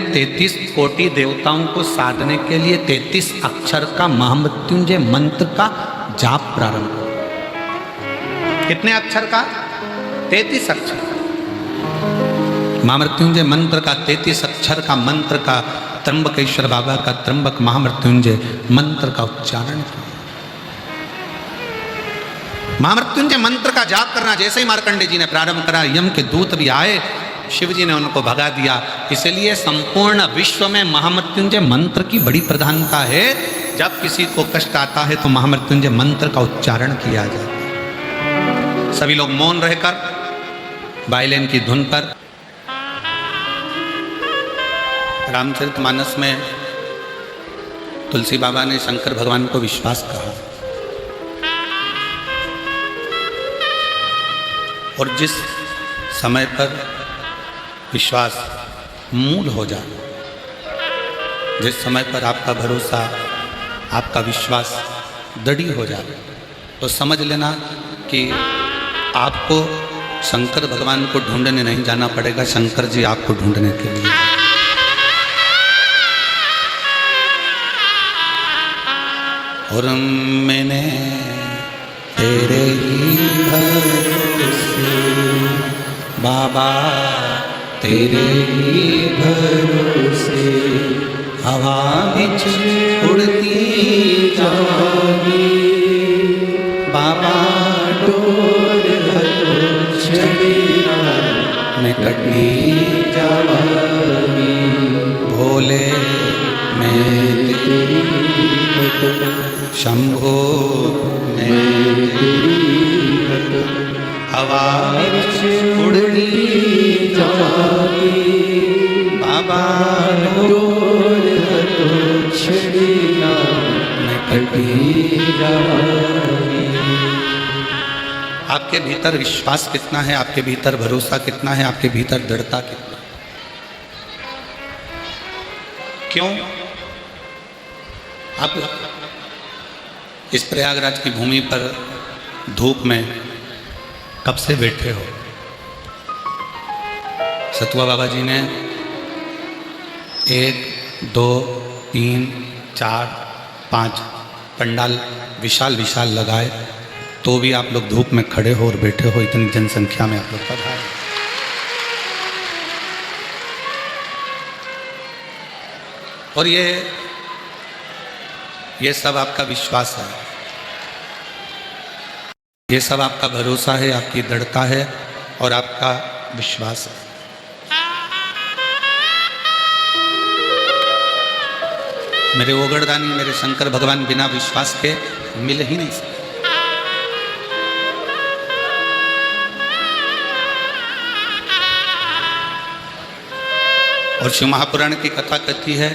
33 कोटि देवताओं को साधने के लिए 33 अक्षर का महामृत्युंजय मंत्र का जाप प्रारंभ करो। कितने अक्षर का? 33 अक्षर। महामृत्युंजय मंत्र का 33 अक्षर का मंत्र का त्र्यंबकेश्वर बाबा का त्र्यंबक महामृत्युंजय मंत्र का उच्चारण किया। महामृत्युंजय मंत्र का जाप करना जैसे ही मार्कंडे जी ने प्रारंभ करा, यम के दूत भी आए, शिव जी ने उनको भगा दिया। इसलिए संपूर्ण विश्व में महामृत्युंजय मंत्र की बड़ी प्रधानता है। जब किसी को कष्ट आता है तो महामृत्युंजय मंत्र का उच्चारण किया जाता है। सभी लोग मौन रहकर वायलिन की धुन पर रामचरितमानस में तुलसी बाबा ने शंकर भगवान को विश्वास कहा, और जिस समय पर विश्वास मूल हो जाए, जिस समय पर आपका भरोसा, आपका विश्वास दृढ़ हो जाए, तो समझ लेना कि आपको शंकर भगवान को ढूंढने नहीं जाना पड़ेगा, शंकर जी आपको ढूंढने के लिए। और मैंने तेरे ही भरोसे बाबा, तेरे ही भरोसे हवा बिच उड़ती जाऊंगी बाबा, डोर छड़िया मैं कटनी जाऊंगी भोले मैं तेरी शंभो मैं तेरी हवा बिच उड़ती बाबा, डोर छड़िया मैं कटी जाऊंगी। आपके भीतर विश्वास कितना है, आपके भीतर भरोसा कितना है, आपके भीतर दृढ़ता कितना? क्यों आप इस प्रयागराज की भूमि पर धूप में कब से बैठे हो? सतुआ बाबा जी ने 1, 2, 3, 4, 5 पंडाल विशाल विशाल लगाए, तो भी आप लोग धूप में खड़े हो और बैठे हो। इतनी जनसंख्या में आप लोग पधारे। और ये सब आपका विश्वास है, ये सब आपका भरोसा है, आपकी दृढ़ता है और आपका विश्वास है। मेरे ओगड़दानी, मेरे शंकर भगवान बिना विश्वास के मिल ही नहीं सकते। और शिव महापुराण की कथा कहती है,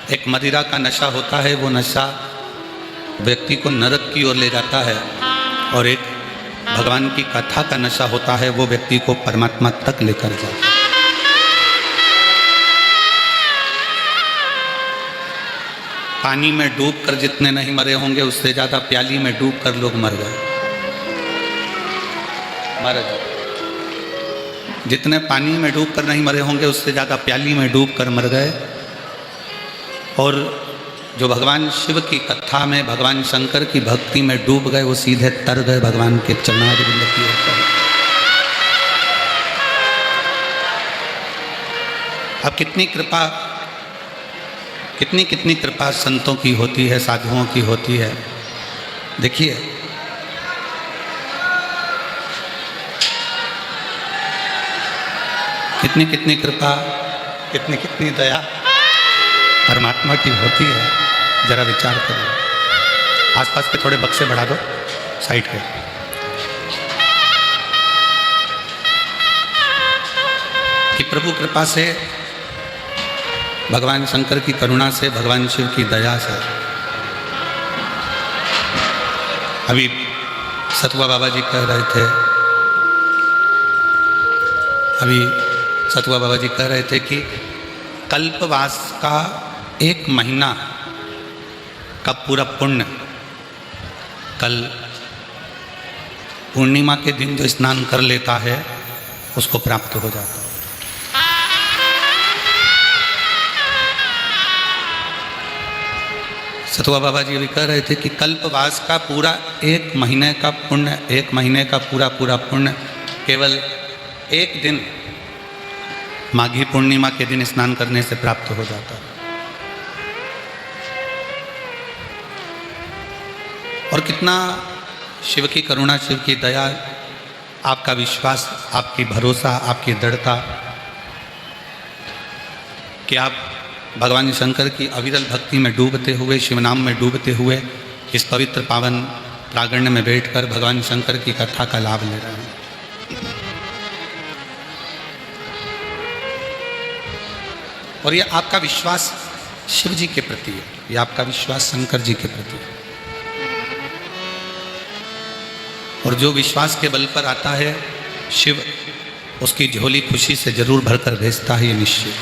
एक मदिरा का नशा होता है, वो नशा व्यक्ति को नरक की ओर ले जाता है, और एक भगवान की कथा का नशा होता है, वो व्यक्ति को परमात्मा तक लेकर जाता है। पानी में डूबकर जितने नहीं मरे होंगे, उससे ज्यादा प्याली में डूबकर लोग मर गए, मर गए। जितने पानी में डूबकर नहीं मरे होंगे, उससे ज्यादा प्याली में डूबकर मर गए। और जो भगवान शिव की कथा में, भगवान शंकर की भक्ति में डूब गए, वो सीधे तर गए भगवान के चरणारविंद की ओर। अब कितनी कृपा संतों की होती है, साधुओं की होती है। देखिए, कितनी कृपा, कितनी दया परमात्मा की होती है। जरा विचार करो। आसपास के थोड़े बक्से बढ़ा दो साइड के। कि प्रभु कृपा से, भगवान शंकर की करुणा से, भगवान शिव की दया से अभी सतुआ बाबा जी कह रहे थे, कि कल्पवास का 1 महीना का पूरा पुण्य कल पूर्णिमा के दिन जो स्नान कर लेता है उसको प्राप्त हो जाता है। सतुआ बाबा जी भी कह रहे थे कि कल्पवास का पूरा 1 महीने का पुण्य, 1 महीने का पूरा पुण्य केवल एक दिन माघी पूर्णिमा के दिन स्नान करने से प्राप्त हो जाता है। और कितना शिव की करुणा, शिव की दया, आपका विश्वास, आपकी भरोसा, आपकी दृढ़ता कि आप भगवान शंकर की अविरल भक्ति में डूबते हुए, शिव नाम में डूबते हुए इस पवित्र पावन प्रांगण में बैठकर भगवान शंकर की कथा का लाभ ले रहे हैं। और ये आपका विश्वास शिव जी के प्रति है, ये आपका विश्वास शंकर जी के प्रति है। और जो विश्वास के बल पर आता है, शिव उसकी झोली खुशी से जरूर भरकर भेजता है, ये निश्चित।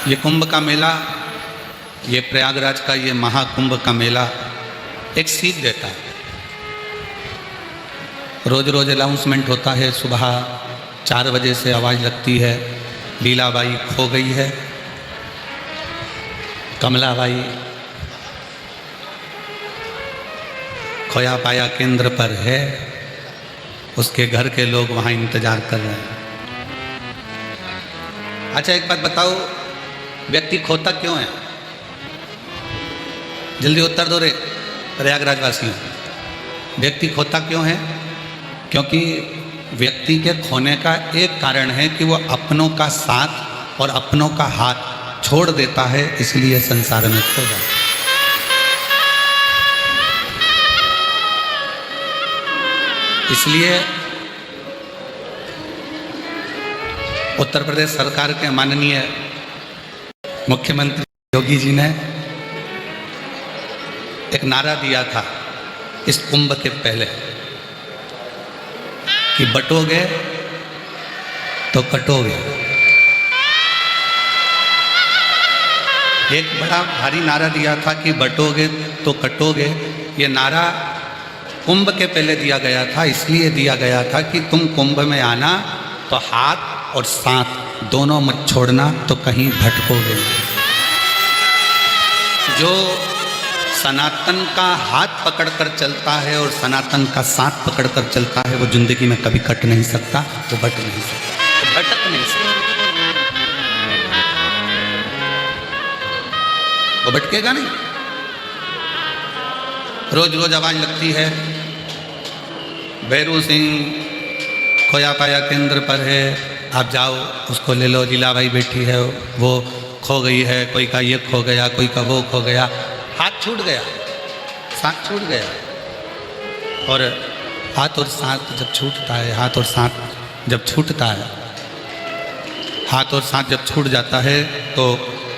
ये कुंभ का मेला, ये प्रयागराज का ये महाकुंभ का मेला एक सीख देता है। रोज रोज अनाउंसमेंट होता है, सुबह 4 बजे से आवाज़ लगती है, लीलाबाई खो गई है, कमलाबाई खोया पाया केंद्र पर है, उसके घर के लोग वहाँ इंतजार कर रहे हैं। अच्छा एक बात बताओ, व्यक्ति खोता क्यों है? जल्दी उत्तर दो रे प्रयागराज वासियों। व्यक्ति खोता क्यों है? क्योंकि व्यक्ति के खोने का एक कारण है कि वो अपनों का साथ और अपनों का हाथ छोड़ देता है, इसलिए संसार में खो जाता है। इसलिए उत्तर प्रदेश सरकार के माननीय मुख्यमंत्री योगी जी ने एक नारा दिया था इस कुंभ के पहले कि बटोगे तो कटोगे। एक बड़ा भारी नारा दिया था कि बटोगे तो कटोगे। ये नारा कुंभ के पहले दिया गया था, इसलिए दिया गया था कि तुम कुंभ में आना तो हाथ और साथ दोनों मत छोड़ना, तो कहीं भटकोगे। जो सनातन का हाथ पकड़कर चलता है और सनातन का साथ पकड़कर चलता है, वो जिंदगी में कभी कट नहीं सकता, वो बट नहीं सकता, वो भटक नहीं सकता, वो भटकेगा नहीं। रोज रोज आवाज लगती है, भैरू सिंह खोया पाया केंद्र पर है, आप जाओ उसको ले लो, लीलाबाई बैठी है वो खो गई है, कोई का ये खो गया, कोई का वो खो गया। हाथ छूट गया, साथ छूट गया। और हाथ और साथ जब छूटता है, हाथ और साथ जब छूटता है, हाथ और साथ जब छूट जाता है तो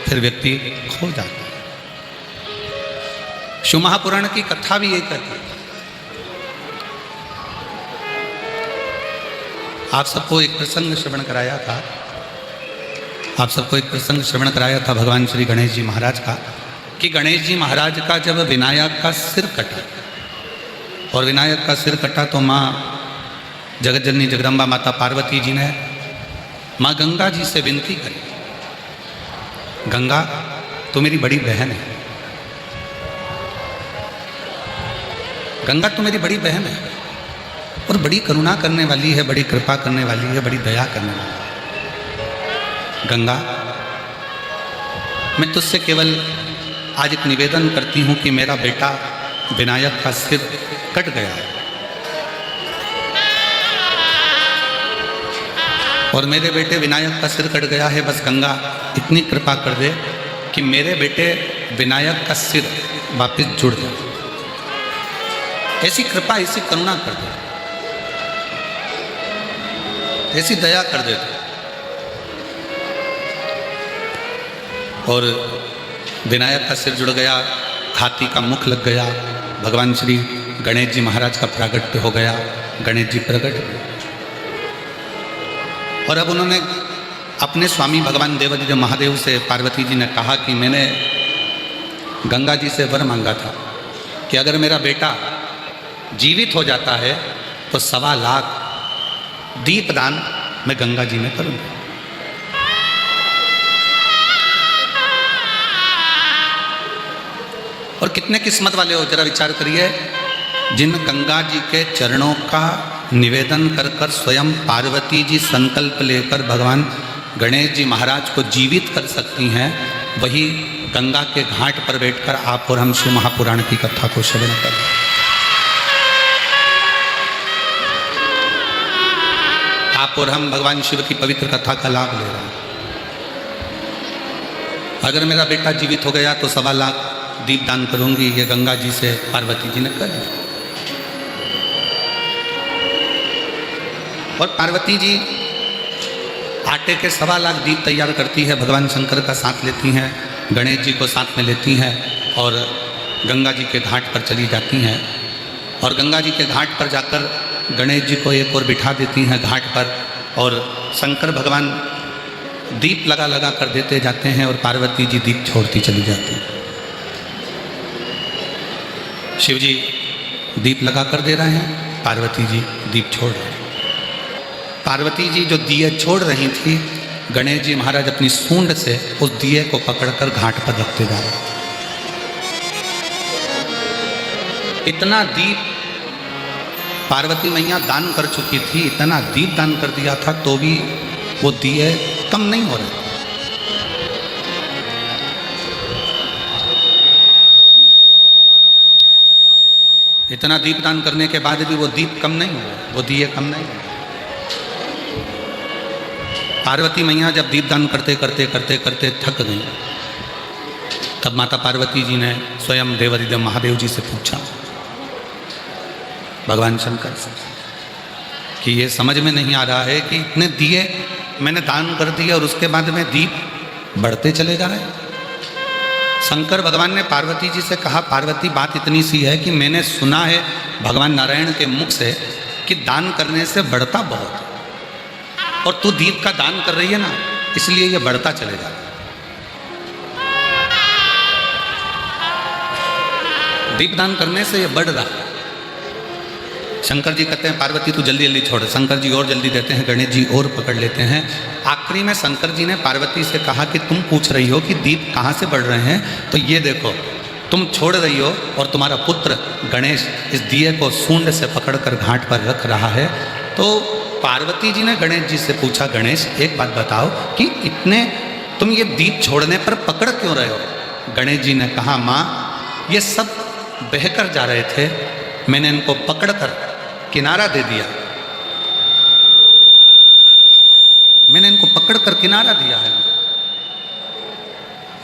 फिर व्यक्ति खो जाता है। शिव महापुराण की कथा भी यही कहती है। आप सबको एक प्रसंग श्रवण कराया था, आप सबको एक प्रसंग श्रवण कराया था भगवान श्री गणेश जी महाराज का, कि गणेश जी महाराज का जब विनायक का सिर कटा, और विनायक का सिर कटा तो माँ जगत जननी जगदम्बा माता पार्वती जी ने माँ गंगा जी से विनती करी, गंगा तो मेरी बड़ी बहन है, गंगा तो मेरी बड़ी बहन है और बड़ी करुणा करने वाली है, बड़ी कृपा करने वाली है, बड़ी दया करने वाली है। गंगा, मैं तुझसे केवल आज एक निवेदन करती हूँ कि मेरा बेटा विनायक का सिर कट गया है और मेरे बेटे विनायक का सिर कट गया है। बस गंगा इतनी कृपा कर दे कि मेरे बेटे विनायक का सिर वापस जुड़ जाए। ऐसी कृपा, ऐसी करुणा कर दे, ऐसी दया कर दे। और विनायक का सिर जुड़ गया, हाथी का मुख लग गया, भगवान श्री गणेश जी महाराज का प्रागट्य हो गया, गणेश जी प्रकट। और अब उन्होंने अपने स्वामी भगवान देवादिदेव महादेव से पार्वती जी ने कहा कि मैंने गंगा जी से वर मांगा था कि अगर मेरा बेटा जीवित हो जाता है तो 1.25 लाख दीपदान मैं गंगा जी में करूंगा। और कितने किस्मत वाले हो, जरा विचार करिए, जिन गंगा जी के चरणों का निवेदन कर कर स्वयं पार्वती जी संकल्प लेकर भगवान गणेश जी महाराज को जीवित कर सकती हैं, वही गंगा के घाट पर बैठकर आप और हम शिव महापुराण की कथा को श्रवण करें। आप और हम भगवान शिव की पवित्र कथा का लाभ ले रहे हैं। अगर मेरा बेटा जीवित हो गया तो 1.25 लाख दीपदान करूंगी, ये गंगा जी से पार्वती जी ने कर दिया। और पार्वती जी आटे के 1.25 लाख दीप तैयार करती है, भगवान शंकर का साथ लेती हैं, गणेश जी को साथ में लेती हैं और गंगा जी के घाट पर चली जाती हैं। और गंगा जी के घाट पर जाकर गणेश जी को एक और बिठा देती हैं घाट पर, और शंकर भगवान दीप लगा लगा कर देते जाते हैं और पार्वती जी दीप छोड़ती चली जाती हैं। शिव जी दीप लगा कर दे रहे हैं, पार्वती जी दीप छोड़ रहे हैं। पार्वती जी जो दिए छोड़ रही थी, गणेश जी महाराज अपनी सूंड से उस दिए को पकड़कर घाट पर रखते जा रहे। इतना दीप पार्वती मैया दान कर चुकी थी, इतना दीप दान कर दिया था, तो भी वो दिए कम नहीं हो रहे। इतना दीप दान करने के बाद भी वो दीप कम नहीं हुआ, वो दिए कम नहीं हुए। पार्वती मैया जब दीपदान करते करते करते करते थक गई, तब माता पार्वती जी ने स्वयं देवाधिदेव महादेव जी से पूछा, भगवान शंकर से, कि ये समझ में नहीं आ रहा है कि इतने दिए मैंने दान कर दिए और उसके बाद में दीप बढ़ते चले जा रहे हैं। शंकर भगवान ने पार्वती जी से कहा, पार्वती बात इतनी सी है कि मैंने सुना है भगवान नारायण के मुख से कि दान करने से बढ़ता बहुत है, और तू दीप का दान कर रही है ना, इसलिए ये बढ़ता चले जा रहा है। दीप दान करने से ये बढ़ रहा है। शंकर जी कहते हैं पार्वती तू जल्दी जल्दी छोड़, शंकर जी और जल्दी देते हैं, गणेश जी और पकड़ लेते हैं। आखिरी में शंकर जी ने पार्वती से कहा कि तुम पूछ रही हो कि दीप कहाँ से बढ़ रहे हैं, तो ये देखो तुम छोड़ रही हो और तुम्हारा पुत्र गणेश इस दिए को सूंड से पकड़कर घाट पर रख रहा है। तो पार्वती जी ने गणेश जी से पूछा, गणेश एक बात बताओ कि इतने तुम ये दीप छोड़ने पर पकड़ क्यों रहे हो? गणेश जी ने कहा, माँ ये सब बहकर जा रहे थे, मैंने इनको पकड़कर किनारा दे दिया, मैंने इनको पकड़कर किनारा दिया है,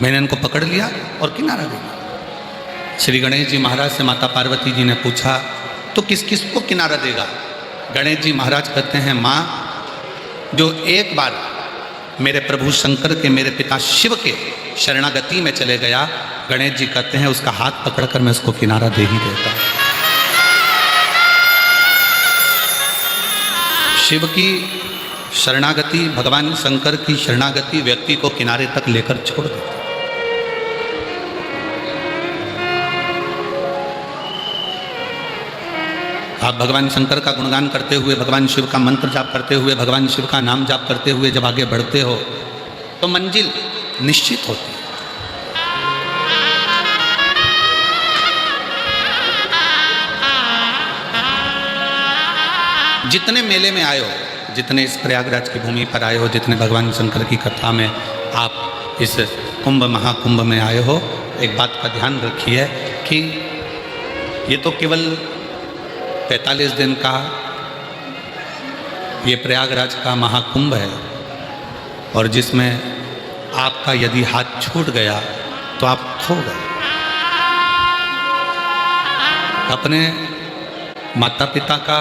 मैंने इनको पकड़ लिया और किनारा दे दिया। श्री गणेश जी महाराज से माता पार्वती जी ने पूछा, तो किस किस को किनारा देगा? गणेश जी महाराज कहते हैं, माँ जो एक बार मेरे प्रभु शंकर के, मेरे पिता शिव के शरणागति में चले गया, गणेश जी कहते हैं उसका हाथ पकड़कर मैं उसको किनारा दे ही देता। शिव की शरणागति, भगवान शंकर की शरणागति व्यक्ति को किनारे तक लेकर छोड़ देती। आप भगवान शंकर का गुणगान करते हुए, भगवान शिव का मंत्र जाप करते हुए, भगवान शिव का नाम जाप करते हुए जब आगे बढ़ते हो तो मंजिल निश्चित होती है। जितने मेले में आए हो, जितने इस प्रयागराज की भूमि पर आए हो, जितने भगवान शंकर की कथा में आप इस कुंभ महाकुंभ में आए हो, एक बात का ध्यान रखिए कि ये तो केवल 45 दिन का ये प्रयागराज का महाकुंभ है, और जिसमें आपका यदि हाथ छूट गया तो आप खो गए। अपने माता पिता का,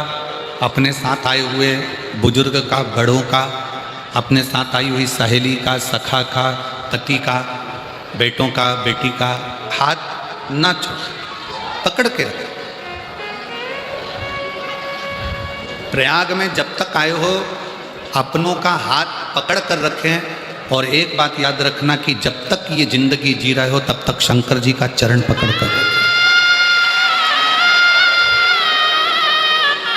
अपने साथ आए हुए बुजुर्ग का, बड़ों का, अपने साथ आई हुई सहेली का, सखा का, पति का, बेटों का, बेटी का हाथ ना छोड़, पकड़ के रखें। प्रयाग में जब तक आए हो अपनों का हाथ पकड़ कर रखें, और एक बात याद रखना कि जब तक ये जिंदगी जी रहे हो तब तक शंकर जी का चरण पकड़ कर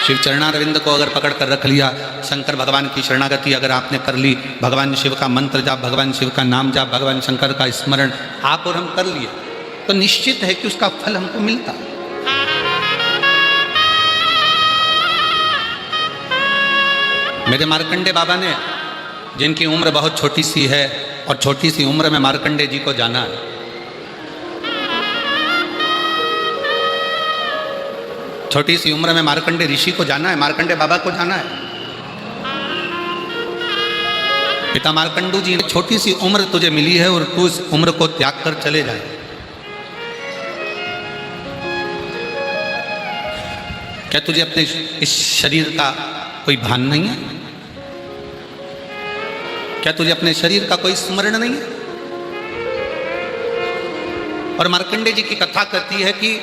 शिव चरणारविंद को अगर पकड़ कर रख लिया, शंकर भगवान की शरणागति अगर आपने कर ली, भगवान शिव का मंत्र जाप, भगवान शिव का नाम जाप, भगवान शंकर का स्मरण आप और हम कर लिए, तो निश्चित है कि उसका फल हमको मिलता। मेरे मार्कंडे बाबा ने, जिनकी उम्र बहुत छोटी सी है और छोटी सी उम्र में मार्कंडे जी को जाना है, छोटी सी उम्र में मार्कंडे ऋषि को जाना है, मार्कंडे बाबा को जाना है। पिता मार्कंडू जी ने छोटी सी उम्र तुझे मिली है और तू इस उम्र को त्याग कर चले जाए। क्या तुझे अपने इस शरीर का कोई भान नहीं है? क्या तुझे अपने शरीर का कोई स्मरण नहीं है? और मार्कंडे जी की कथा कहती है कि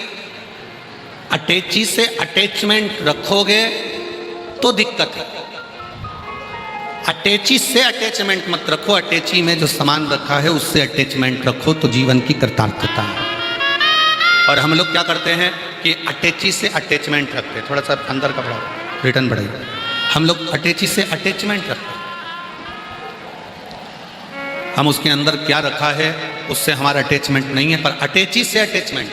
अटैची से अटैचमेंट रखोगे तो दिक्कत है। अटैची से अटैचमेंट मत रखो, अटैची में जो सामान रखा है उससे अटैचमेंट रखो तो जीवन की कृतार्थता है। और हम लोग क्या करते हैं कि अटैची से अटैचमेंट रखते हैं। थोड़ा सा अंदर का बढ़ाओ, रिटर्न बढ़ाइए। हम लोग अटैची से अटैचमेंट रखते हैं, हम उसके अंदर क्या रखा है उससे हमारा अटैचमेंट नहीं है, पर अटैची से अटैचमेंट।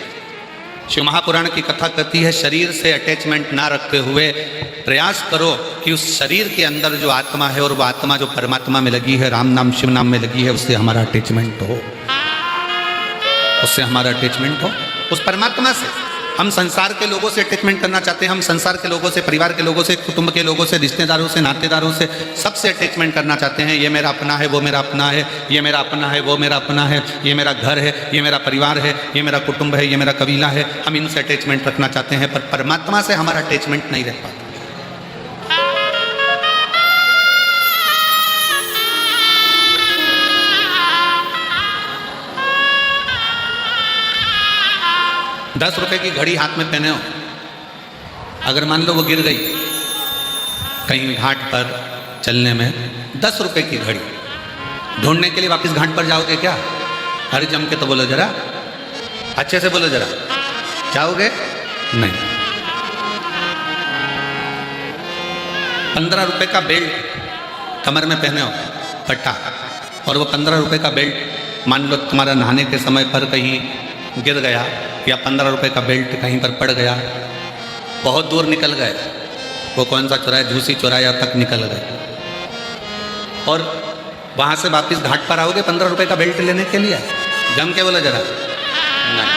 शिव महापुराण की कथा कहती है शरीर से अटैचमेंट ना रखते हुए प्रयास करो कि उस शरीर के अंदर जो आत्मा है और वो आत्मा जो परमात्मा में लगी है, राम नाम शिव नाम में लगी है, उससे हमारा अटैचमेंट हो, उससे हमारा अटैचमेंट हो उस परमात्मा से। हम संसार के लोगों से अटैचमेंट करना चाहते हैं, हम संसार के लोगों से, परिवार के लोगों से, कुटुंब के लोगों से, रिश्तेदारों से, नातेदारों से, सबसे अटैचमेंट करना चाहते हैं। ये मेरा अपना है, वो मेरा अपना है, ये मेरा अपना है, वो मेरा अपना है, ये मेरा घर है, ये मेरा परिवार है, ये मेरा कुटुंब है, ये मेरा कबीला है। हम इनसे अटैचमेंट रखना चाहते हैं, पर परमात्मा से हमारा अटैचमेंट नहीं रह पाता। 10 रुपए की घड़ी हाथ में पहने हो, अगर मान लो वो गिर गई कहीं घाट पर चलने में, 10 रुपए की घड़ी ढूंढने के लिए वापस घाट पर जाओगे क्या? अरे जम के तो बोलो जरा, अच्छे से बोलो जरा, जाओगे? नहीं। 15 रुपए का बेल्ट कमर में पहने हो, पट्टा, और वो 15 रुपए का बेल्ट मान लो तुम्हारा नहाने के समय पर कहीं गिर गया, या 15 रुपए का बेल्ट कहीं पर पड़ गया, बहुत दूर निकल गए, वो कौन सा चौराहा, झूसी चौराहा तक निकल गए, और वहाँ से वापस घाट पर आओगे 15 रुपए का बेल्ट लेने के लिए? जम के बोलो जरा, नहीं।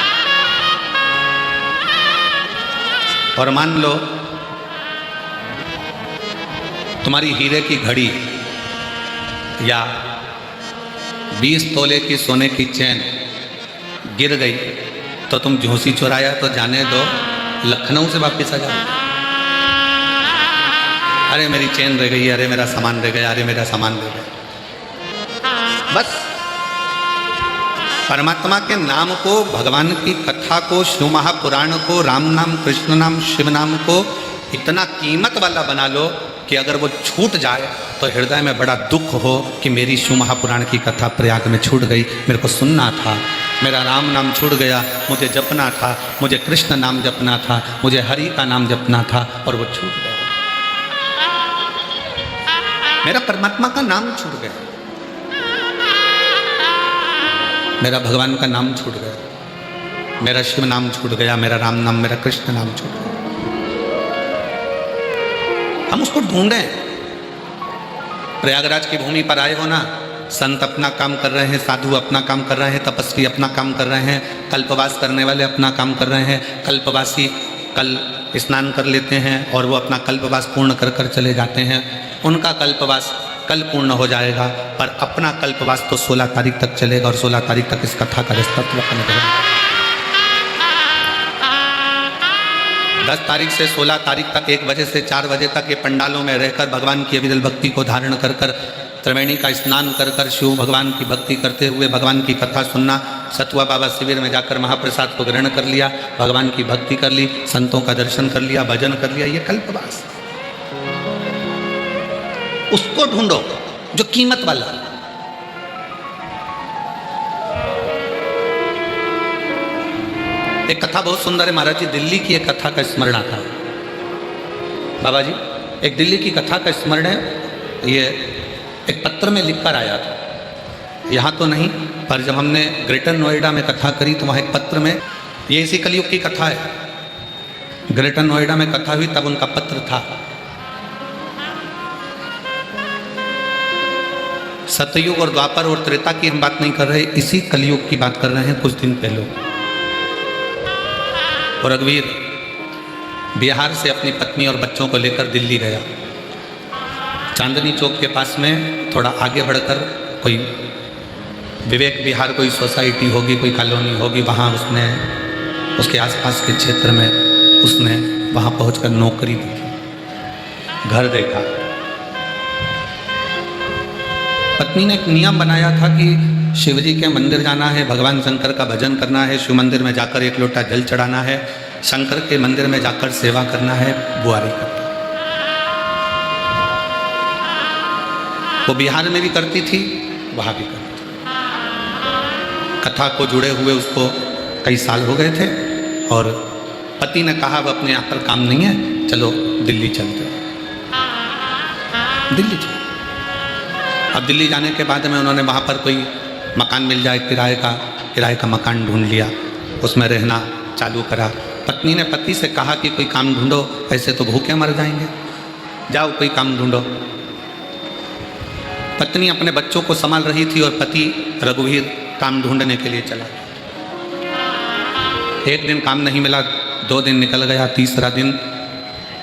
और मान लो तुम्हारी हीरे की घड़ी या 20 तोले की सोने की चैन गिर गई, तो तुम झूसी चुराया तो जाने दो, लखनऊ से वापस आ जाओ। अरे मेरी चैन रह गई, अरे मेरा सामान रह गया, अरे मेरा सामान रह गया। बस परमात्मा के नाम को, भगवान की कथा को, शिव महापुराण को, राम नाम, कृष्ण नाम, शिव नाम को इतना कीमत वाला बना लो कि अगर वो छूट जाए तो हृदय में बड़ा दुख हो कि मेरी शिव महापुराण की कथा प्रयाग में छूट गई, मेरे को सुनना था, मेरा राम नाम छूट गया, मुझे जपना था, मुझे कृष्ण नाम जपना था, मुझे हरि का नाम जपना था, और वो छूट गया, मेरा परमात्मा का नाम छूट गया, मेरा भगवान का नाम छूट गया, मेरा शिव नाम छूट गया, मेरा राम नाम, मेरा कृष्ण नाम छूट गया। हम उसको ढूंढें। प्रयागराज की भूमि पर आए हो ना, संत अपना काम कर रहे हैं, साधु अपना काम कर रहे हैं, तपस्वी अपना काम कर रहे हैं, कल्पवास करने वाले अपना काम कर रहे हैं। कल्पवासी कल स्नान कर लेते हैं और वो अपना कल्पवास पूर्ण कर कर चले जाते हैं, उनका कल्पवास कल पूर्ण हो जाएगा, पर अपना कल्पवास तो 16 तारीख तक चलेगा, और 16 तारीख तक इस कथा का रिश्ता 10 तारीख से 16 तारीख तक 1 बजे से 4 बजे तक ये पंडालों में रहकर भगवान की अविरल भक्ति को धारण कर कर, त्रिवेणी का स्नान कर कर शिव भगवान की भक्ति करते हुए भगवान की कथा सुनना। सतुआ बाबा शिविर में जाकर महाप्रसाद को ग्रहण कर लिया, भगवान की भक्ति कर ली, संतों का दर्शन कर लिया, भजन कर लिया, ये कल्पवास। उसको ढूंढो जो कीमत वाला, एक कथा बहुत सुंदर है महाराज जी, दिल्ली की एक कथा का स्मरण आता है। बाबा जी, एक दिल्ली की कथा का स्मरण है। ये एक पत्र में लिखकर आया था, यहाँ तो नहीं, पर जब हमने ग्रेटर नोएडा में कथा करी तो वहाँ एक पत्र में, ये इसी कलयुग की कथा है, ग्रेटर नोएडा में कथा हुई तब उनका पत्र था। सतयुग और द्वापर और त्रेता की हम बात नहीं कर रहे, इसी कलयुग की बात कर रहे हैं। कुछ दिन पहले और रघुवीर बिहार से अपनी पत्नी और बच्चों को लेकर दिल्ली गया। चांदनी चौक के पास में थोड़ा आगे बढ़कर कोई विवेक विहार, कोई सोसाइटी होगी, कोई कॉलोनी होगी, वहाँ उसने उसके आसपास के क्षेत्र में उसने वहाँ पहुंचकर नौकरी देखी, घर देखा। पत्नी ने एक नियम बनाया था कि शिवजी के मंदिर जाना है, भगवान शंकर का भजन करना है, शिव मंदिर में जाकर एक लोटा जल चढ़ाना है, शंकर के मंदिर में जाकर सेवा करना है, बुआरी करना। वो बिहार में भी करती थी, वहाँ भी करती थी। कथा को जुड़े हुए उसको कई साल हो गए थे और पति ने कहा अब अपने यहाँ पर काम नहीं है, चलो दिल्ली चलते। दिल्ली चलते। अब दिल्ली जाने के बाद में उन्होंने वहाँ पर कोई मकान मिल जाए किराए का मकान ढूंढ लिया, उसमें रहना चालू करा। पत्नी ने पति से कहा कि कोई काम ढूंढो, ऐसे तो भूखे मर जाएंगे, जाओ कोई काम ढूंढो। पत्नी अपने बच्चों को संभाल रही थी और पति रघुवीर काम ढूंढने के लिए चला। एक दिन काम नहीं मिला, 2 दिन निकल गया, तीसरा दिन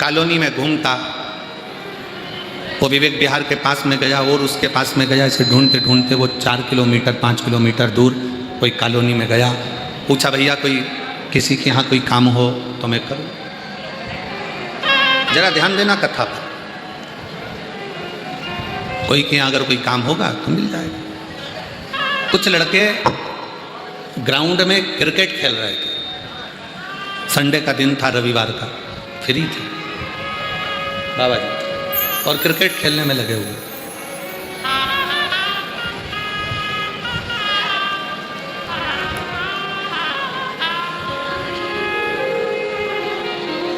कॉलोनी में घूमता वो विवेक विहार के पास में गया और उसके पास में गया। इसे ढूंढते ढूंढते वो 4 किलोमीटर 5 किलोमीटर दूर कोई कॉलोनी में गया। पूछा भैया कोई किसी के यहाँ कोई काम हो तो मैं करूँ। जरा ध्यान देना कथा पर, कोई के यहाँ अगर कोई काम होगा तो मिल जाएगा। कुछ लड़के ग्राउंड में क्रिकेट खेल रहे थे, संडे का दिन था, रविवार का, फ्री थे बाबा जी, और क्रिकेट खेलने में लगे हुए।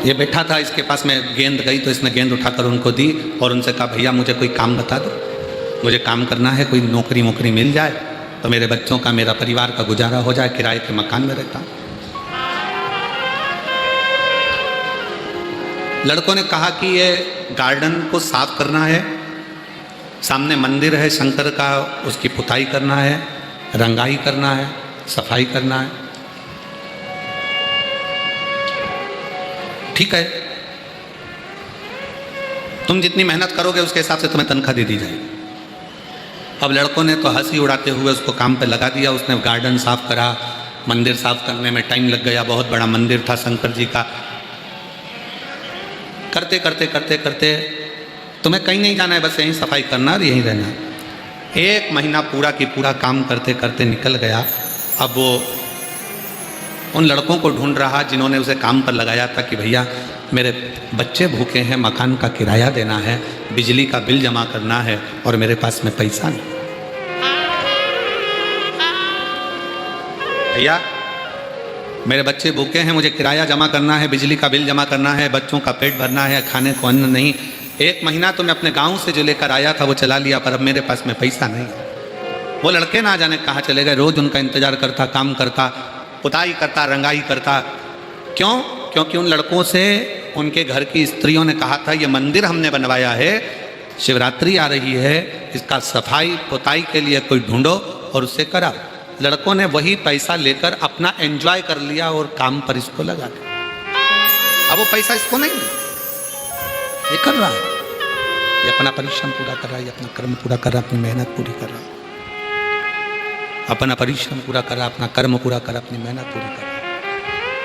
ये बैठा था, इसके पास में गेंद गई तो इसने गेंद उठाकर उनको दी और उनसे कहा भैया मुझे कोई काम बता दो, मुझे काम करना है, कोई नौकरी मिल जाए तो मेरे बच्चों का, मेरा परिवार का गुजारा हो जाए, किराए के मकान में रहता। लड़कों ने कहा कि ये गार्डन को साफ करना है, सामने मंदिर है शंकर का, उसकी पुताई करना है, रंगाई करना है, सफाई करना है। ठीक है, तुम जितनी मेहनत करोगे उसके हिसाब से तुम्हें तनख्वाह दे दी जाएगी। अब लड़कों ने तो हंसी उड़ाते हुए उसको काम पे लगा दिया। उसने गार्डन साफ करा, मंदिर साफ करने में टाइम लग गया, बहुत बड़ा मंदिर था शंकर जी का। करते करते करते करते तुम्हें कहीं नहीं जाना है, बस यहीं सफाई करना और यहीं रहना। 1 महीना पूरा की पूरा काम करते करते निकल गया। अब वो उन लड़कों को ढूंढ रहा जिन्होंने उसे काम पर लगाया था कि भैया मेरे बच्चे भूखे हैं, मकान का किराया देना है, बिजली का बिल जमा करना है और मेरे पास में पैसा नहीं। भैया मेरे बच्चे भूखे हैं, मुझे किराया जमा करना है, बिजली का बिल जमा करना है, बच्चों का पेट भरना है, खाने को अन्न नहीं। 1 महीना तो मैं अपने गांव से जो लेकर आया था वो चला लिया, पर अब मेरे पास में पैसा नहीं। वो लड़के ना जाने कहाँ चले गए। रोज उनका इंतजार करता, काम करता, पुताई करता, रंगाई करता। क्यों? क्योंकि उन लड़कों से उनके घर की स्त्रियों ने कहा था ये मंदिर हमने बनवाया है, शिवरात्रि आ रही है, इसका सफाई पुताई के लिए कोई ढूंढो और उससे करा। लड़कों ने वही पैसा लेकर अपना एंजॉय कर लिया और काम पर इसको लगा दिया। अब वो पैसा इसको नहीं, ये कर रहा है, ये अपना परिश्रम पूरा कर रहा है, ये अपना कर्म पूरा कर रहा है, अपनी मेहनत पूरी कर रहा है, अपना परिश्रम पूरा कर रहा है, अपना कर्म पूरा कर रहा है, अपनी मेहनत पूरी कर रहा है।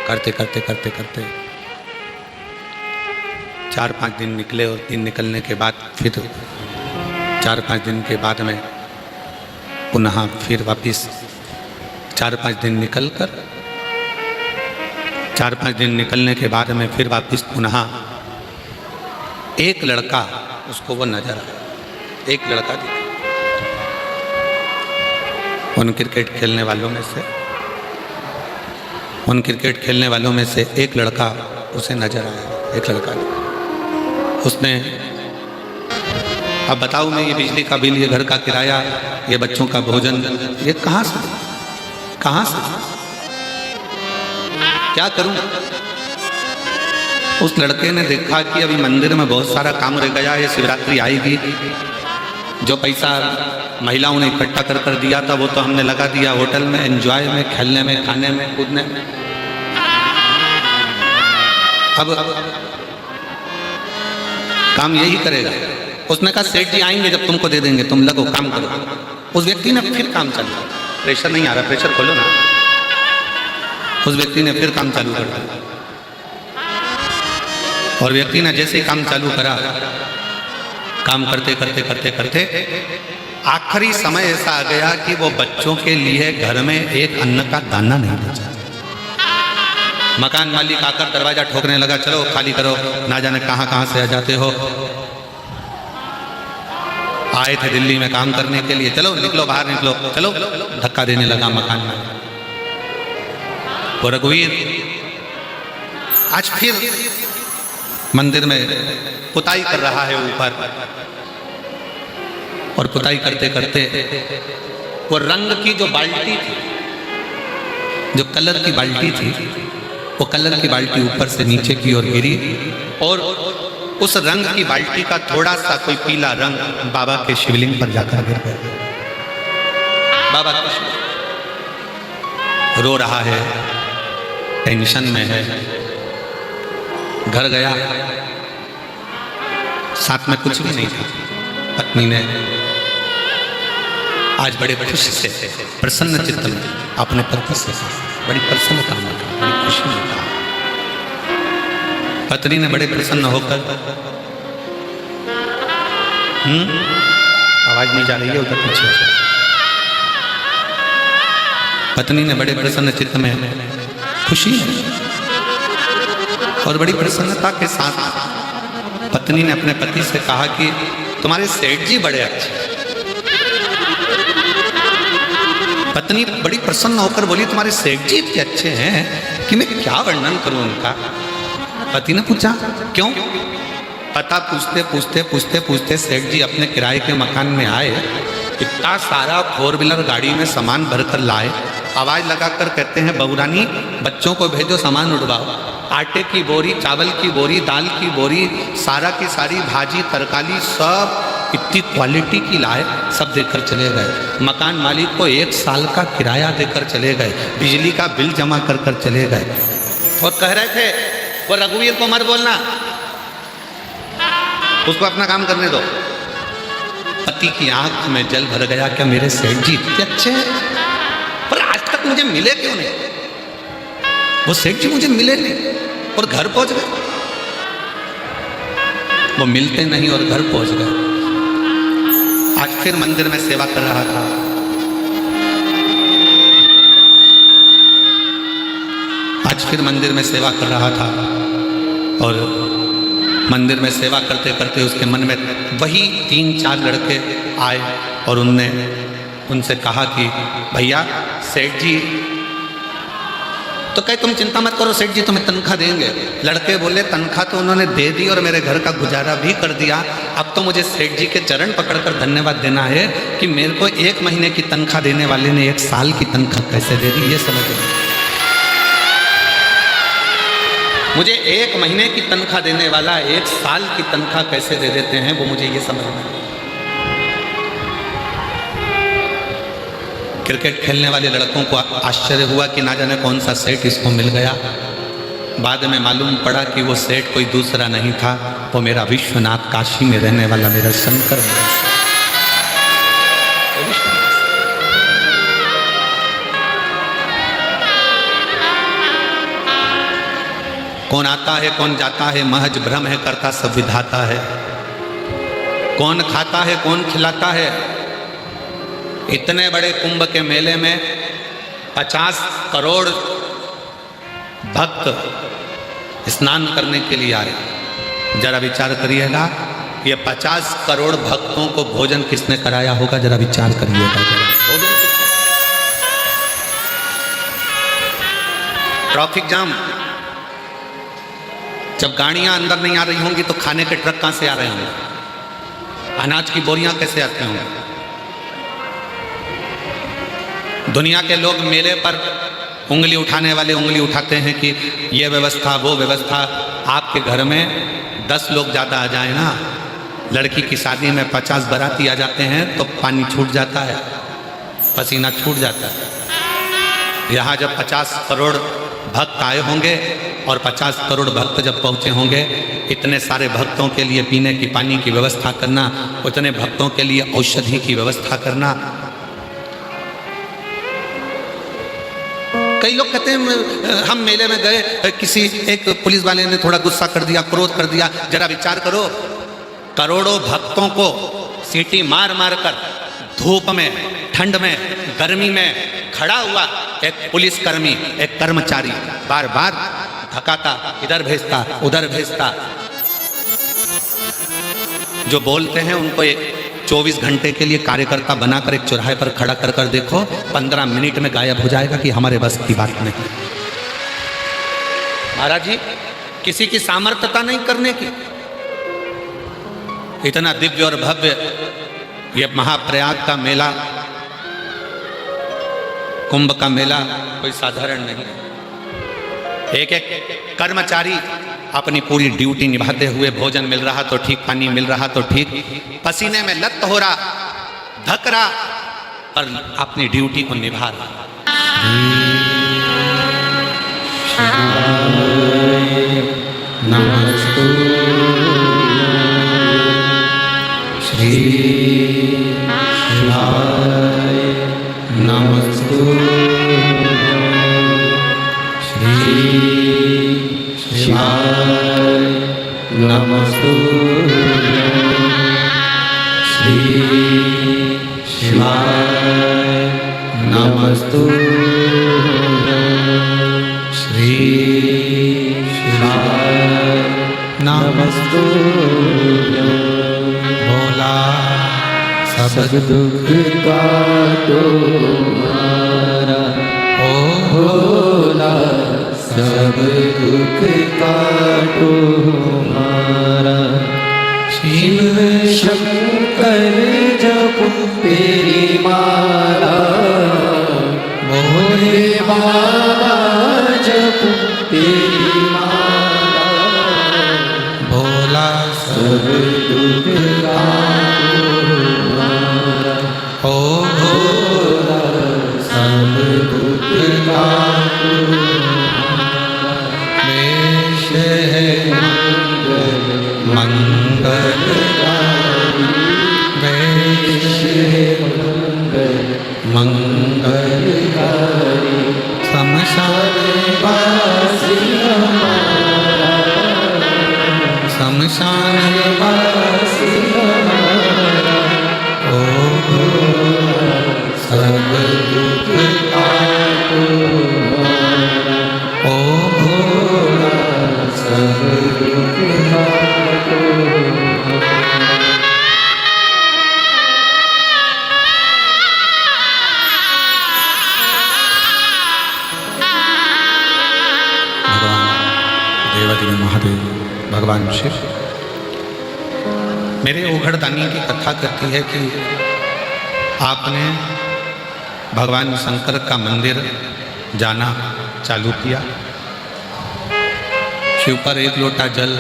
करते करते करते करते 4-5 दिन निकले और दिन निकलने के बाद फिर 4-5 दिन के बाद में पुनः फिर वापिस 4-5 दिन निकल कर 4-5 दिन निकलने के बाद में फिर वापिस पुनः एक लड़का उसको वो नजर आया। एक लड़का दिखा उन क्रिकेट खेलने वालों में से। उन क्रिकेट खेलने वालों में से एक लड़का उसे नजर आया, एक लड़का उसने, अब बताऊँ मैं, ये बिजली का बिल, ये घर का किराया, ये बच्चों का भोजन, ये कहाँ से क्या करूं? उस लड़के ने देखा कि अभी मंदिर में बहुत सारा काम रह गया, ये शिवरात्रि आएगी, जो पैसा महिलाओं ने इकट्ठा कर दिया था वो तो हमने लगा दिया होटल में, एंजॉय में, खेलने में, खाने में, कूदने में। अब काम यही करेगा। उसने कहा सेठ जी आएंगे जब तुमको दे देंगे, तुम लगो काम करो। उस व्यक्ति ने फिर काम चालू, प्रेशर नहीं आ रहा, प्रेशर खोलो ना। उस व्यक्ति ने फिर काम चालू कर दिया और व्यक्ति ने जैसे ही काम चालू करा, काम करते करते करते करते आखिरी समय ऐसा आ गया कि वो बच्चों के लिए घर में एक अन्न का दाना नहीं बचा। मकान मालिक आकर दरवाजा ठोकने लगा, चलो खाली करो, ना जाने कहाँ कहाँ से आ जाते हो, आए थे दिल्ली में काम करने के लिए, चलो निकलो, बाहर निकलो, चलो। धक्का देने लगा मकान में। वो रघुवीर आज फिर मंदिर में पुताई कर रहा है ऊपर, और पुताई करते करते वो रंग की जो बाल्टी थी, जो कलर की बाल्टी थी, वो कलर की बाल्टी ऊपर से नीचे की ओर गिरी और उस रंग की बाल्टी का थोड़ा सा कोई पीला रंग बाबा के शिवलिंग पर जाकर गिर गया। बाबा रो रहा है, टेंशन में है, घर गया, साथ में कुछ भी नहीं था। पत्नी ने आज बड़े खुश से, प्रसन्न चित्त में अपने पति से बड़ी प्रसन्नता में, बड़ी खुशी में कहा। पत्नी ने बड़े प्रसन्न होकर, आवाज नहीं जा रही है उधर पीछे। पत्नी ने बड़े प्रसन्न चित्त में, खुशी और बड़ी प्रसन्नता के साथ पत्नी ने अपने पति से कहा कि तुम्हारे सेठ जी बड़े अच्छे। पत्नी बड़ी प्रसन्न होकर बोली, तुम्हारे सेठ जी इतने अच्छे हैं कि मैं क्या वर्णन करूं उनका। पति ने पूछा क्यों? पता पूछते पूछते पूछते पूछते सेठ जी अपने किराए के मकान में आए, इतना सारा 4 व्हीलर गाड़ी में सामान भरकर लाए, आवाज लगाकर कहते हैं बहुरानी बच्चों को भेजो सामान उड़वाओ। आटे की बोरी, चावल की बोरी, दाल की बोरी, सारा की सारी भाजी तरकारी सब इतनी क्वालिटी की लाए, सब देकर चले गए। मकान मालिक को 1 साल का किराया देकर चले गए, बिजली का बिल जमा कर कर चले गए और कह रहे थे वो रघुवीर को मत बोलना, उसको अपना काम करने दो। पति की आंख में जल भर गया, क्या मेरे सेठ जी इतने अच्छे हैं, पर आज तक मुझे मिले क्यों नहीं? वो सेठ जी मुझे मिले नहीं और घर पहुंच गए। वो मिलते नहीं और घर पहुंच गए। आज फिर मंदिर में सेवा कर रहा था। आज फिर मंदिर में सेवा कर रहा था और मंदिर में सेवा करते करते उसके मन में वही 3-4 लड़के आए और उनने उनसे कहा कि भैया सेठ जी, तो कहे तुम चिंता मत करो, सेठ जी तुम्हें तनख्वाह देंगे। लड़के बोले तनख्वाह तो उन्होंने दे दी और मेरे घर का गुजारा भी कर दिया, अब तो मुझे सेठ जी के चरण पकड़कर धन्यवाद देना है कि मेरे को 1 महीने की तनख्वाह देने वाले ने 1 साल की तनख्वाह कैसे दे दी, ये समझ लो। मुझे 1 महीने की तनख्वाह देने वाला 1 साल की तनख्वाह कैसे दे देते हैं, वो मुझे ये समझना है। क्रिकेट खेलने वाले लड़कों को आश्चर्य हुआ कि ना जाने कौन सा सेठ इसको मिल गया। बाद में मालूम पड़ा कि वो सेठ कोई दूसरा नहीं था, वो मेरा विश्वनाथ, काशी में रहने वाला मेरा शंकर। कौन आता है कौन जाता है महज भ्रम है, करता सब विधाता है। कौन खाता है कौन खिलाता है। इतने बड़े कुंभ के मेले में 50 करोड़ भक्त स्नान करने के लिए आए। जरा विचार करिएगा, ये 50 करोड़ भक्तों को भोजन किसने कराया होगा, जरा विचार करिएगा। ट्रैफिक जाम, जब गाड़ियां अंदर नहीं आ रही होंगी तो खाने के ट्रक कहां से आ रहे होंगे, अनाज की बोरियां कैसे आते होंगे। दुनिया के लोग मेले पर उंगली उठाने वाले उंगली उठाते हैं कि ये व्यवस्था वो व्यवस्था। आपके घर में 10 लोग ज़्यादा आ जाए ना, लड़की की शादी में 50 बाराती आ जाते हैं तो पानी छूट जाता है, पसीना छूट जाता है। यहाँ जब 50 करोड़ भक्त आए होंगे और 50 करोड़ भक्त जब पहुँचे होंगे, इतने सारे भक्तों के लिए पीने की पानी की व्यवस्था करना, उतने भक्तों के लिए औषधि की व्यवस्था करना। कई लोग कहते हैं हम मेले में गए, किसी एक पुलिस वाले ने थोड़ा गुस्सा कर दिया, क्रोध कर दिया। जरा विचार करो, करोड़ों भक्तों को सीटी मार मार कर धूप में, ठंड में, गर्मी में खड़ा हुआ एक पुलिसकर्मी, एक कर्मचारी बार बार धकाता, इधर भेजता उधर भेजता। जो बोलते हैं उनको 24 घंटे के लिए कार्यकर्ता बनाकर एक चौराहे पर खड़ा कर कर देखो, 15 मिनट में गायब हो जाएगा कि हमारे बस की बात नहीं। महाराज जी, किसी की सामर्थ्यता नहीं करने की। इतना दिव्य और भव्य ये महाप्रयाग का मेला, कुंभ का मेला कोई साधारण नहीं। एक एक कर्मचारी अपनी पूरी ड्यूटी निभाते हुए, भोजन मिल रहा तो ठीक, पानी मिल रहा तो ठीक, पसीने में लत हो रहा, धक रहा, पर अपनी ड्यूटी को निभा रहा। नमस्तु श्री शिवाय, नमस्तु श्री शिवाय, नमस्तु श्री शिवाय, नमस्तु श्री शिवाय, नमस्तु। भोला सब दुख का तुम्हारा, ओ भोला सब दुख का तुम्हारा। शिव शंकर जपो तेरी माला, भोले बाबा जपो तेरी माला। भोला सब दुख का तुम्हारा, ओ भोला सब दुख का मंगलकारी, वेश मंगलकारी। शमशान वासी हमारा, शमशान वासी हमारा, ओ सब दुख का तुम्हारा, ओ भोला सब दुख का महादेव, भगवान शिव मेरे ओघड़दानी की कथा करती है कि आपने भगवान शंकर का मंदिर जाना चालू किया, शिव पर एक लोटा जल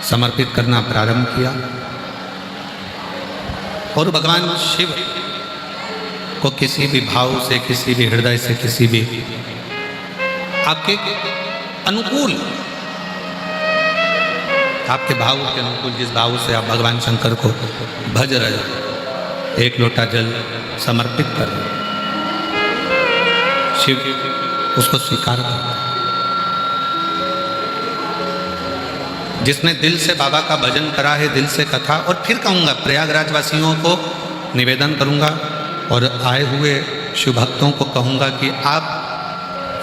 समर्पित करना प्रारंभ किया और भगवान शिव को किसी भी भाव से, किसी भी हृदय से, किसी भी आपके अनुकूल, आपके भाव के अनुकूल, जिस भाव से आप भगवान शंकर को भज रहे हो, एक लोटा जल समर्पित कर रहे, शिव उसको स्वीकार करता। जिसने दिल से बाबा का भजन करा है, दिल से कथा, और फिर कहूँगा प्रयागराज वासियों को निवेदन करूँगा और आए हुए शिव भक्तों को कहूँगा कि आप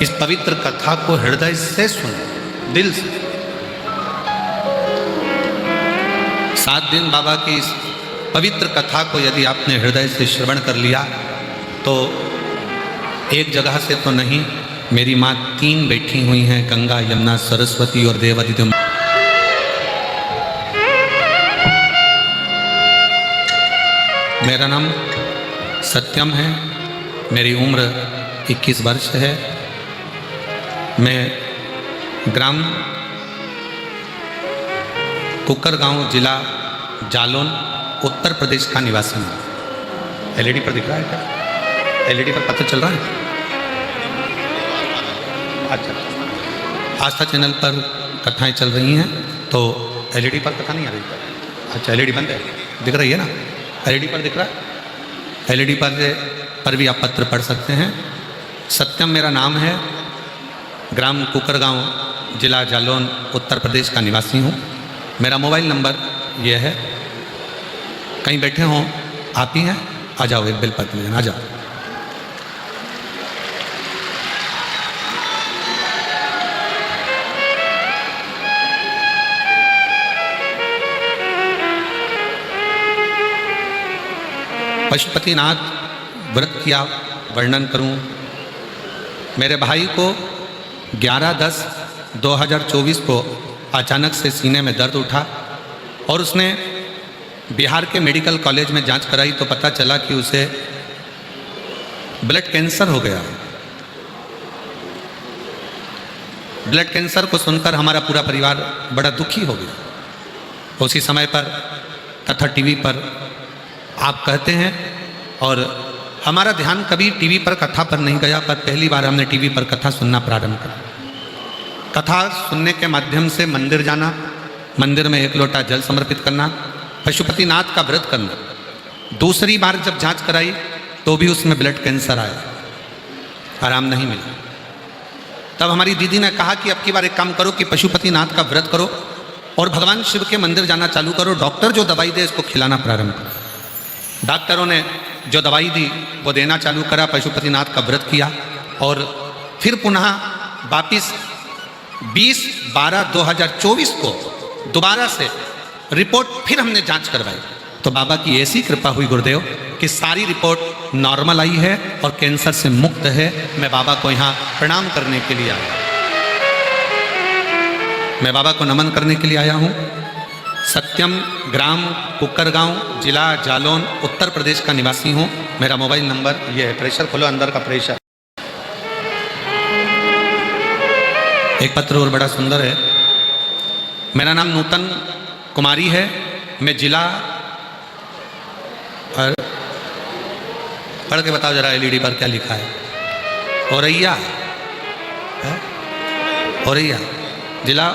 इस पवित्र कथा को हृदय से सुने, दिल से। 7 दिन बाबा की इस पवित्र कथा को यदि आपने हृदय से श्रवण कर लिया तो एक जगह से तो नहीं, मेरी माँ 3 बैठी हुई हैं, गंगा, यमुना, सरस्वती और देवती। तुम मेरा नाम सत्यम है, मेरी उम्र 21 वर्ष है। मैं ग्राम कुकर गांव, जिला जालौन, उत्तर प्रदेश का निवासी हूँ। एलईडी पर दिख रहा है क्या? एलईडी पर पता चल रहा है? अच्छा, आस्था चैनल पर कथाएं चल रही हैं, तो एलईडी पर कथा नहीं आ रही। अच्छा, एलईडी बंद है, दिख रही है ना? एलईडी पर दिख रहा है? एलईडी पर भी आप पत्र पढ़ सकते हैं। सत्यम मेरा नाम है, ग्राम कुकरगांव, जिला जालौन, उत्तर प्रदेश का निवासी हूँ। मेरा मोबाइल नंबर ये है। कहीं बैठे हों, आप ही हैं? आ जाओ, एक बेलपत्र लेना, आ जाओ। पशुपतिनाथ व्रत किया वर्णन करूं। मेरे भाई को 11/10/2024 को अचानक से सीने में दर्द उठा और उसने बिहार के मेडिकल कॉलेज में जांच कराई तो पता चला कि उसे ब्लड कैंसर हो गया। ब्लड कैंसर को सुनकर हमारा पूरा परिवार बड़ा दुखी हो गया। उसी समय पर कथा टीवी पर आप कहते हैं और हमारा ध्यान कभी टीवी पर कथा पर नहीं गया, पर पहली बार हमने टीवी पर कथा सुनना प्रारंभ करा। कथा सुनने के माध्यम से मंदिर जाना, मंदिर में 1 लोटा जल समर्पित करना, पशुपतिनाथ का व्रत करना। दूसरी बार जब जांच कराई तो भी उसमें ब्लड कैंसर आया, आराम नहीं मिला। तब हमारी दीदी ने कहा कि अब की बार एक काम करो कि पशुपतिनाथ का व्रत करो और भगवान शिव के मंदिर जाना चालू करो। डॉक्टर जो दवाई दे इसको खिलाना प्रारंभ करो। डॉक्टरों ने जो दवाई दी वो देना चालू करा, पशुपतिनाथ का व्रत किया और फिर पुनः वापिस 20/12/2024 को दोबारा से रिपोर्ट फिर हमने जांच करवाई तो बाबा की ऐसी कृपा हुई गुरुदेव कि सारी रिपोर्ट नॉर्मल आई है और कैंसर से मुक्त है। मैं बाबा को यहाँ प्रणाम करने के लिए आया, मैं बाबा को नमन करने के लिए आया हूँ। सत्यम, ग्राम कुकरगांव, जिला जालौन, उत्तर प्रदेश का निवासी हूँ। मेरा मोबाइल नंबर ये है। प्रेशर खोलो, अंदर का प्रेशर। एक पत्र और बड़ा सुंदर है। मेरा नाम नूतन कुमारी है। मैं जिला, और पढ़ के बताओ जरा एलईडी पर क्या लिखा है। औरैया है? औरैया, जिला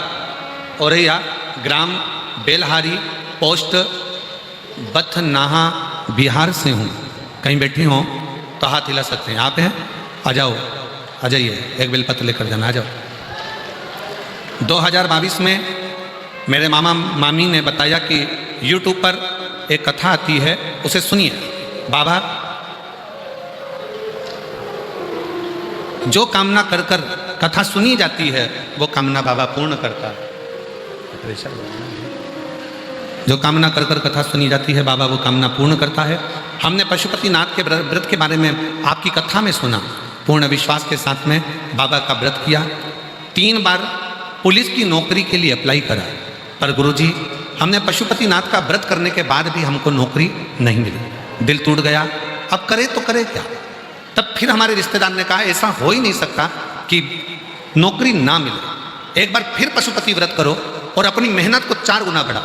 औरैया, ग्राम बेलहारी, पोस्ट बथनाहा, बिहार से हूँ। कहीं बैठी हों तो हाथ हिला सकते हैं। आप हैं? आ जाओ, आ जाइए, एक बेलपत्र लेकर जाना, आ जाओ। 2022 में मेरे मामा मामी ने बताया कि YouTube पर एक कथा आती है, उसे सुनिए। बाबा जो कामना कर कर कथा सुनी जाती है वो कामना बाबा पूर्ण करता है। जो कामना कर कर कथा सुनी जाती है बाबा वो कामना पूर्ण करता है। हमने पशुपतिनाथ के व्रत के बारे में आपकी कथा में सुना, पूर्ण विश्वास के साथ में बाबा का व्रत किया। 3 बार पुलिस की नौकरी के लिए अप्लाई करा, पर गुरुजी हमने पशुपतिनाथ का व्रत करने के बाद भी हमको नौकरी नहीं मिली। दिल टूट गया, अब करे तो करे क्या। तब फिर हमारे रिश्तेदार ने कहा ऐसा हो ही नहीं सकता कि नौकरी ना मिले, एक बार फिर पशुपति व्रत करो और अपनी मेहनत को 4 गुना बढ़ाओ।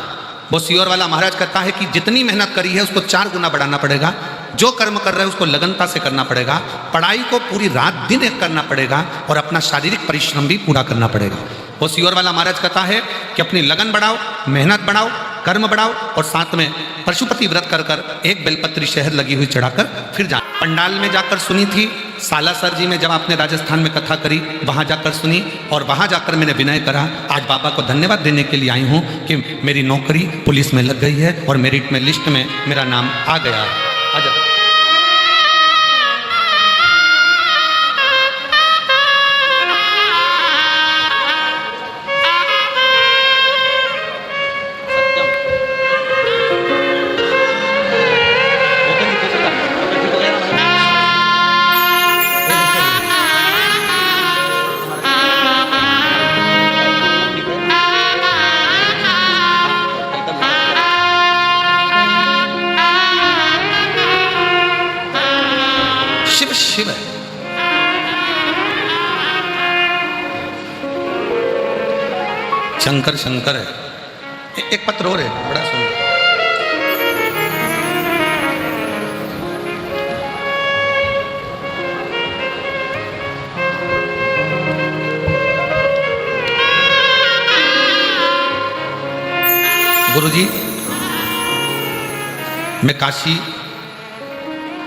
वो सियोर वाला महाराज कहता है कि जितनी मेहनत करी है उसको 4 गुना बढ़ाना पड़ेगा। जो कर्म कर रहे हैं उसको लगनता से करना पड़ेगा, पढ़ाई को पूरी रात दिन एक करना पड़ेगा और अपना शारीरिक परिश्रम भी पूरा करना पड़ेगा। वो सियोर वाला महाराज कहता है कि अपनी लगन बढ़ाओ, मेहनत बढ़ाओ, कर्म बढ़ाओ और साथ में पशुपति व्रत कर कर एक बेलपत्री शहद लगी हुई चढ़ाकर फिर जा। पंडाल में जाकर सुनी थी, सालासर जी में जब आपने राजस्थान में कथा करी वहाँ जाकर सुनी और वहाँ जाकर मैंने विनय करा। आज बाबा को धन्यवाद देने के लिए आई हूँ कि मेरी नौकरी पुलिस में लग गई है और मेरिट में लिस्ट में मेरा नाम आ गया है। आ जाओ। शंकर शंकर है। एक पत्र और है बड़ा सुंदर। गुरुजी, मैं काशी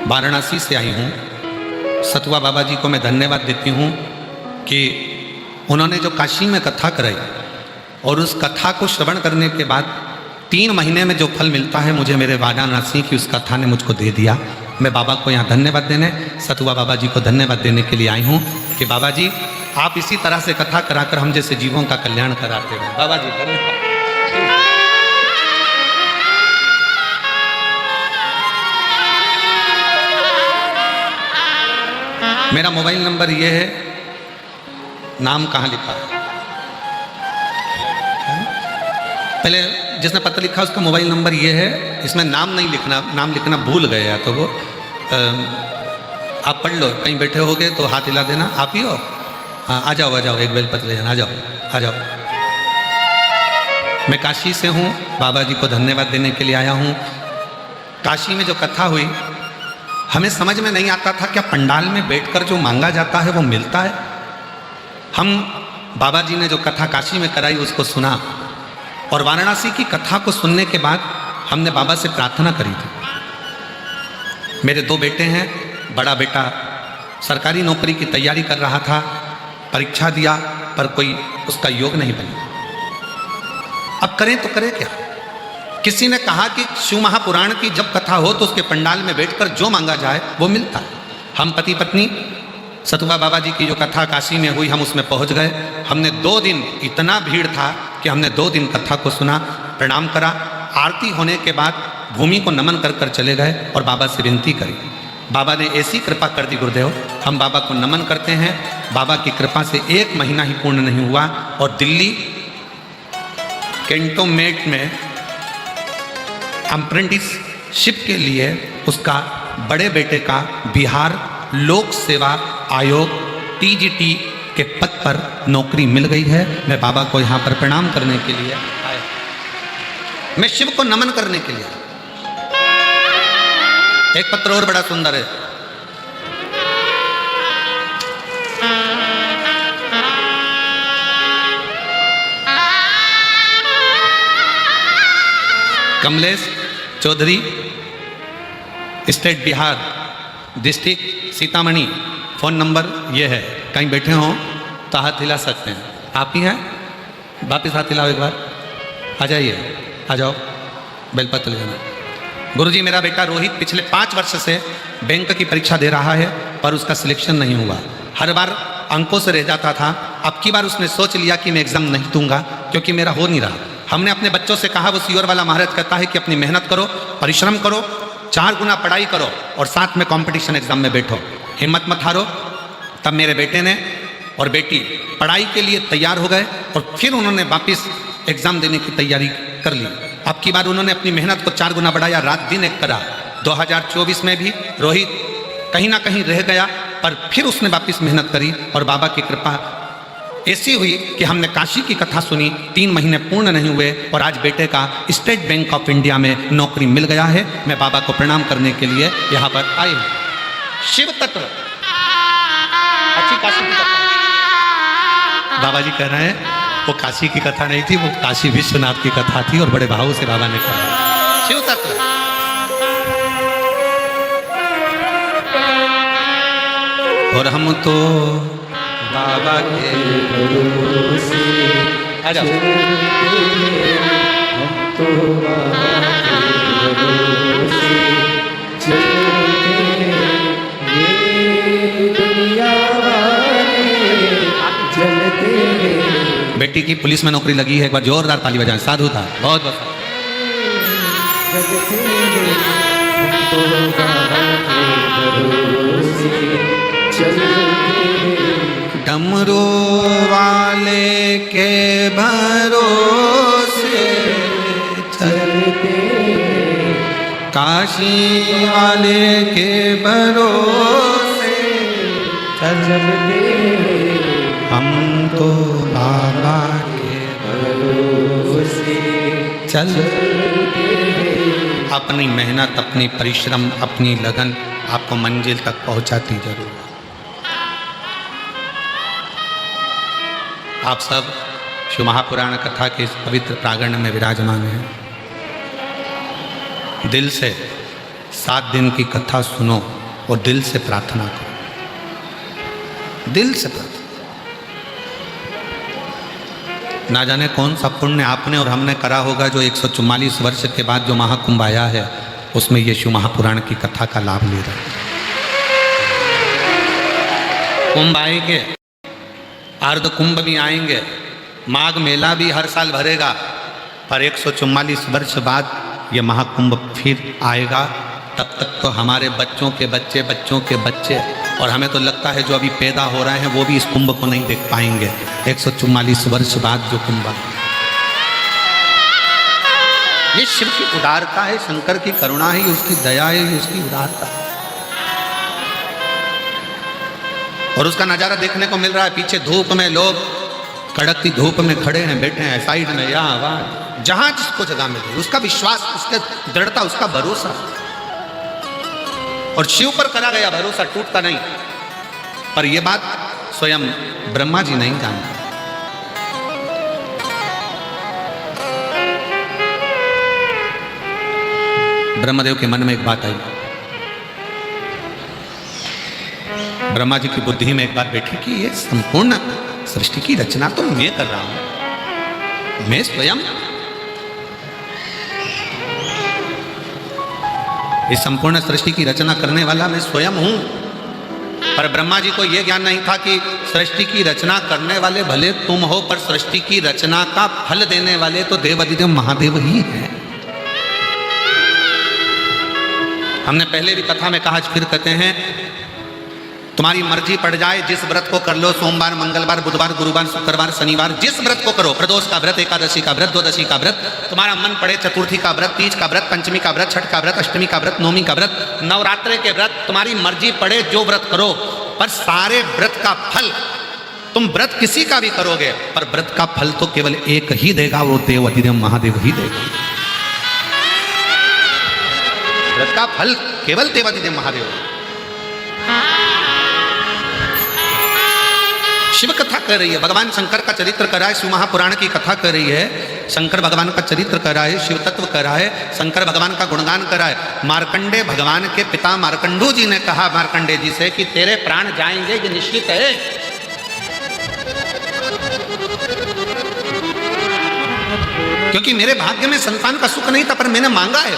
वाराणसी से आई हूँ। सतुआ बाबा जी को मैं धन्यवाद देती हूँ कि उन्होंने जो काशी में कथा कराई और उस कथा को श्रवण करने के बाद 3 महीने में जो फल मिलता है मुझे मेरे वाराणसी की उस कथा ने मुझको दे दिया। मैं बाबा को यहाँ धन्यवाद देने, सतुआ बाबा जी को धन्यवाद देने के लिए आई हूँ कि बाबा जी आप इसी तरह से कथा कराकर हम जैसे जीवों का कल्याण कराते हैं। बाबा जी धन्यवाद। मेरा मोबाइल नंबर ये है, नाम कहाँ लिखा है? पहले जिसने पत्र लिखा उसका मोबाइल नंबर ये है, इसमें नाम नहीं लिखना, नाम लिखना भूल गए या तो वो आप पढ़ लो, कहीं बैठे होगे तो हाथ हिला देना। आप ही हो? हाँ आ जाओ, एक बेलपत्र ले जाना, आ जाओ। मैं काशी से हूँ, बाबा जी को धन्यवाद देने के लिए आया हूँ। काशी में जो कथा हुई हमें समझ में नहीं आता था क्या पंडाल में बैठकर जो मांगा जाता है वो मिलता है। हम बाबा जी ने जो कथा काशी में कराई उसको सुना और वाराणसी की कथा को सुनने के बाद हमने बाबा से प्रार्थना करी थी। मेरे 2 बेटे हैं, बड़ा बेटा सरकारी नौकरी की तैयारी कर रहा था, परीक्षा दिया पर कोई उसका योग नहीं बना। अब करें तो करें क्या? किसी ने कहा कि शिव महापुराण की जब कथा हो तो उसके पंडाल में बैठकर जो मांगा जाए वो मिलता है। हम पति पत्नी सतुआ बाबा जी की जो कथा काशी में हुई हम उसमें पहुंच गए। हमने 2 दिन, इतना भीड़ था कि हमने 2 दिन कथा को सुना, प्रणाम करा। आरती होने के बाद भूमि को नमन कर कर चले गए और बाबा से विनती करी। बाबा ने ऐसी कृपा कर दी गुरुदेव, हम बाबा को नमन करते हैं। बाबा की कृपा से 1 महीना ही पूर्ण नहीं हुआ और दिल्ली कैंटोनमेंट में अप्रेंटिसशिप के लिए उसका बड़े बेटे का बिहार लोक सेवा आयोग TGT के पद पर नौकरी मिल गई है। मैं बाबा को यहाँ पर प्रणाम करने के लिए आया, मैं शिव को नमन करने के लिए। एक पत्र और बड़ा सुंदर है। Kamlesh Chaudhary, state Bihar, district Sitamarhi. Phone number ये है, कहीं बैठे हों तो हाथ हिला सकते हैं। आप ही हैं? वापिस हाथ हिलाओ एक बार, आ जाइए, आ जाओ, बेलपत्र ले जाना। गुरुजी, मेरा बेटा रोहित पिछले 5 वर्ष से बैंक की परीक्षा दे रहा है पर उसका सिलेक्शन नहीं हुआ। हर बार अंकों से रह जाता था। अब की बार उसने सोच लिया कि मैं एग्ज़ाम नहीं दूंगा क्योंकि मेरा हो नहीं रहा। हमने अपने बच्चों से कहा, वो सीओर वाला महाराज कहता है कि अपनी मेहनत करो, परिश्रम करो, 4 गुना पढ़ाई करो और साथ में कंपटीशन एग्जाम में बैठो, हिम्मत मत हारो। तब मेरे बेटे ने और बेटी पढ़ाई के लिए तैयार हो गए और फिर उन्होंने वापस एग्ज़ाम देने की तैयारी कर ली। अब की बार उन्होंने अपनी मेहनत को 4 गुना बढ़ाया, रात दिन एक करा। 2024 में भी रोहित कहीं ना कहीं रह गया पर फिर उसने वापस मेहनत करी और बाबा की कृपा ऐसी हुई कि हमने काशी की कथा सुनी। 3 महीने पूर्ण नहीं हुए और आज बेटे का स्टेट बैंक ऑफ इंडिया में नौकरी मिल गया है। मैं बाबा को प्रणाम करने के लिए यहाँ पर आई हूँ। शिव तत्व, अच्छी काशी की कथा। बाबा जी कह रहे हैं वो काशी की कथा नहीं थी, वो काशी विश्वनाथ की कथा थी और बड़े भाव से बाबा ने कहा शिव तत्व। और हम तो बाबा के भरोसे, आ जाओ, हम तो बाबा के भरोसे चलते, ये दुनिया वाले चलते। बेटी की पुलिस में नौकरी लगी है, एक बार जोरदार ताली बजाएं। साधु था, बहुत बहुत। हम तो बाबा के भरोसे डमरू वाले के भरोसे चलते, काशी वाले के भरोसे चलते, हम तो बाबा के भरोसे चल, अपनी मेहनत, अपनी परिश्रम, अपनी लगन आपको मंजिल तक पहुंचाती जरूर। आप सब शिव महापुराण कथा के इस पवित्र प्रांगण में विराजमान हैं। दिल से 7 दिन की कथा सुनो और दिल से प्रार्थना करो, दिल से प्रार्थना। ना जाने कौन सा पुण्य आपने और हमने करा होगा जो 144 वर्ष के बाद जो महाकुंभ आया है उसमें ये शिव महापुराण की कथा का लाभ ले रहे हैं। कुंभ आएंगे, अर्ध कुंभ भी आएंगे, माघ मेला भी हर साल भरेगा, पर 144 वर्ष बाद ये महाकुंभ फिर आएगा। तब तक तो हमारे बच्चों के बच्चे, बच्चों के बच्चे, और हमें तो लगता है जो अभी पैदा हो रहे हैं वो भी इस कुंभ को नहीं देख पाएंगे। 144 वर्ष बाद जो कुंभ, ये शिव की उदारता है, शंकर की करुणा है, उसकी दया है, उसकी उदारता है। और उसका नजारा देखने को मिल रहा है। पीछे धूप में लोग कड़कती धूप में खड़े हैं, बैठे हैं, साइड में, यहाँ वहाँ, जहां जिसको जगह मिल रही, उसका विश्वास, उसका दृढ़ता, उसका भरोसा। और शिव पर करा गया भरोसा टूटता नहीं। पर यह बात स्वयं ब्रह्मा जी नहीं जानते। ब्रह्मदेव के मन में एक बात आई। ब्रह्मा जी की बुद्धि में एक बात बैठी कि ये संपूर्ण सृष्टि की रचना तो मैं कर रहा हूं, मैं स्वयं, इस संपूर्ण सृष्टि की रचना करने वाला मैं स्वयं हूं। पर ब्रह्मा जी को यह ज्ञान नहीं था कि सृष्टि की रचना करने वाले भले तुम हो, पर सृष्टि की रचना का फल देने वाले तो देवाधिदेव महादेव ही हैं। हमने पहले भी कथा में कहा, आज फिर कहते हैं, तुम्हारी मर्जी पड़ जाए, जिस व्रत को कर लो, सोमवार, मंगलवार, बुधवार, गुरुवार, शुक्रवार, शनिवार, जिस व्रत को करो, प्रदोष का व्रत, एकादशी का व्रत, द्वादशी का व्रत, तुम्हारा मन पड़े, चतुर्थी का व्रत, तीज का व्रत, पंचमी का व्रत, छठ का व्रत, अष्टमी का व्रत, नवमी का व्रत, नवरात्रे के व्रत, तुम्हारी मर्जी पड़े जो व्रत करो, पर सारे व्रत का फल, तुम व्रत किसी का भी करोगे, पर व्रत का फल तो केवल एक ही देगा, वो देवाधिदेव महादेव ही देगा। व्रत का फल केवल देवाधिदेव महादेव। शिव कथा कर रही है, भगवान शंकर का चरित्र कर रहा है, शिव महापुराण की कथा कर रही है, शंकर भगवान का चरित्र कर रहा है, शिव तत्व कर रहा है, शंकर भगवान का गुणगान कर रहा है। मार्कंडे भगवान के पिता मार्कंडू जी ने कहा मार्कंडे जी से कि तेरे प्राण जाएंगे, ये निश्चित है। क्योंकि मेरे भाग्य में संतान का सुख नहीं था, पर मैंने मांगा है,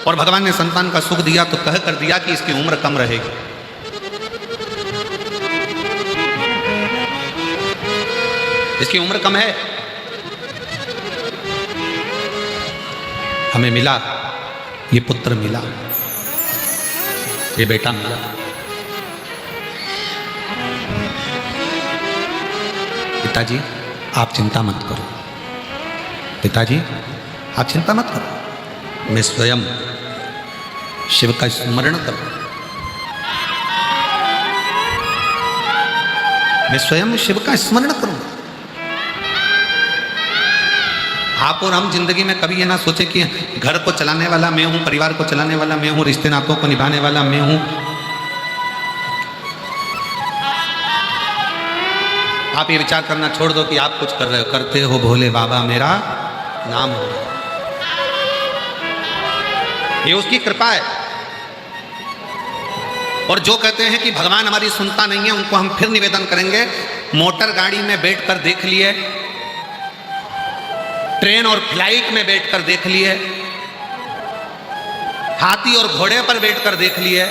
और भगवान ने संतान का सुख दिया, तो कह कर दिया कि इसकी उम्र कम रहेगी। इसकी उम्र कम है। हमें मिला, ये पुत्र मिला, ये बेटा मिला। पिताजी आप चिंता मत करो, पिताजी आप चिंता मत करो, मैं स्वयं शिव का स्मरण करूं, मैं स्वयं शिव का स्मरण करूं। आप और हम जिंदगी में कभी ये ना सोचे कि घर को चलाने वाला मैं हूं, परिवार को चलाने वाला मैं हूं, रिश्ते नातों को निभाने वाला मैं हूं। आप ये विचार करना छोड़ दो कि आप कुछ कर रहे हो, करते हो भोले बाबा मेरा नाम हो, ये उसकी कृपा है। और जो कहते हैं कि भगवान हमारी सुनता नहीं है, उनको हम फिर निवेदन करेंगे, मोटर गाड़ी में बैठकर देख लिए, ट्रेन और फ्लाइट में बैठकर देख लिए, हाथी और घोड़े पर बैठकर देख लिए,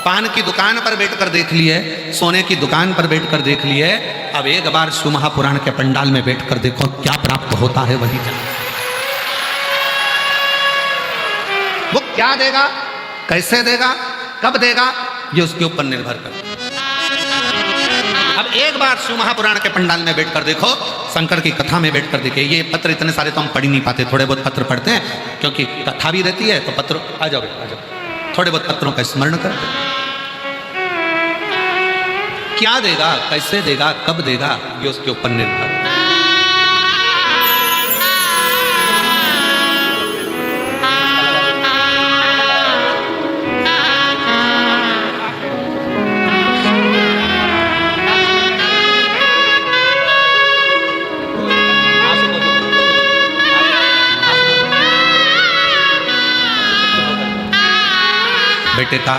पान की दुकान पर बैठकर देख लिए, सोने की दुकान पर बैठकर देख लिए। अब एक बार शिव महापुराण के पंडाल में बैठकर देखो क्या प्राप्त होता है, वही वो क्या देगा, कैसे देगा, कब देगा, ये उसके ऊपर निर्भर करता है। अब एक बार शिव महापुराण के पंडाल में बैठकर देखो, शंकर की कथा में बैठकर देखिए। ये पत्र इतने सारे तो हम पढ़ ही नहीं पाते, थोड़े बहुत पत्र पढ़ते हैं, क्योंकि कथा भी रहती है तो पत्र आ जाओ, थोड़े बहुत पत्रों का स्मरण करते हैं। क्या देगा, कैसे देगा, कब देगा, ये उसके ऊपर निर्भर। बेटे का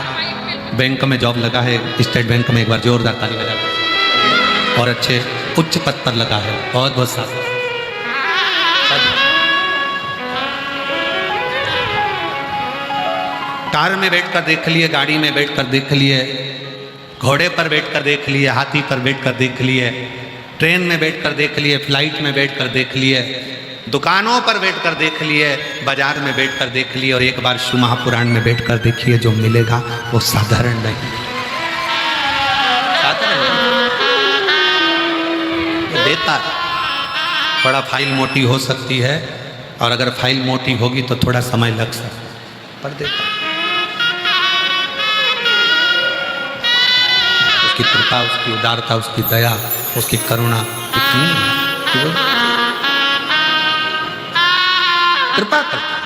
बैंक में जॉब लगा है, स्टेट बैंक में, एक बार जोरदार ताली बजा दो। और अच्छे उच्च पद पर लगा है, बहुत बहुत सारा। कार में बैठकर देख लिए, गाड़ी में बैठकर देख लिए, घोड़े पर बैठकर देख लिए, हाथी पर बैठकर देख लिए, ट्रेन में बैठकर देख लिए, फ्लाइट में बैठकर देख लिए, दुकानों पर बैठकर देख लिए, बाजार में बैठकर देख लिए, और एक बार शिव महापुराण में बैठकर देखिए, जो मिलेगा वो साधारण नहीं, साधारण नहीं। देता थोड़ा फाइल मोटी हो सकती है, और अगर फाइल मोटी होगी तो थोड़ा समय लग सकता है, पर देता। उसकी कृपा, उसकी उदारता, उसकी दया, उसकी करुणा इतनी कि वो कृपा करता,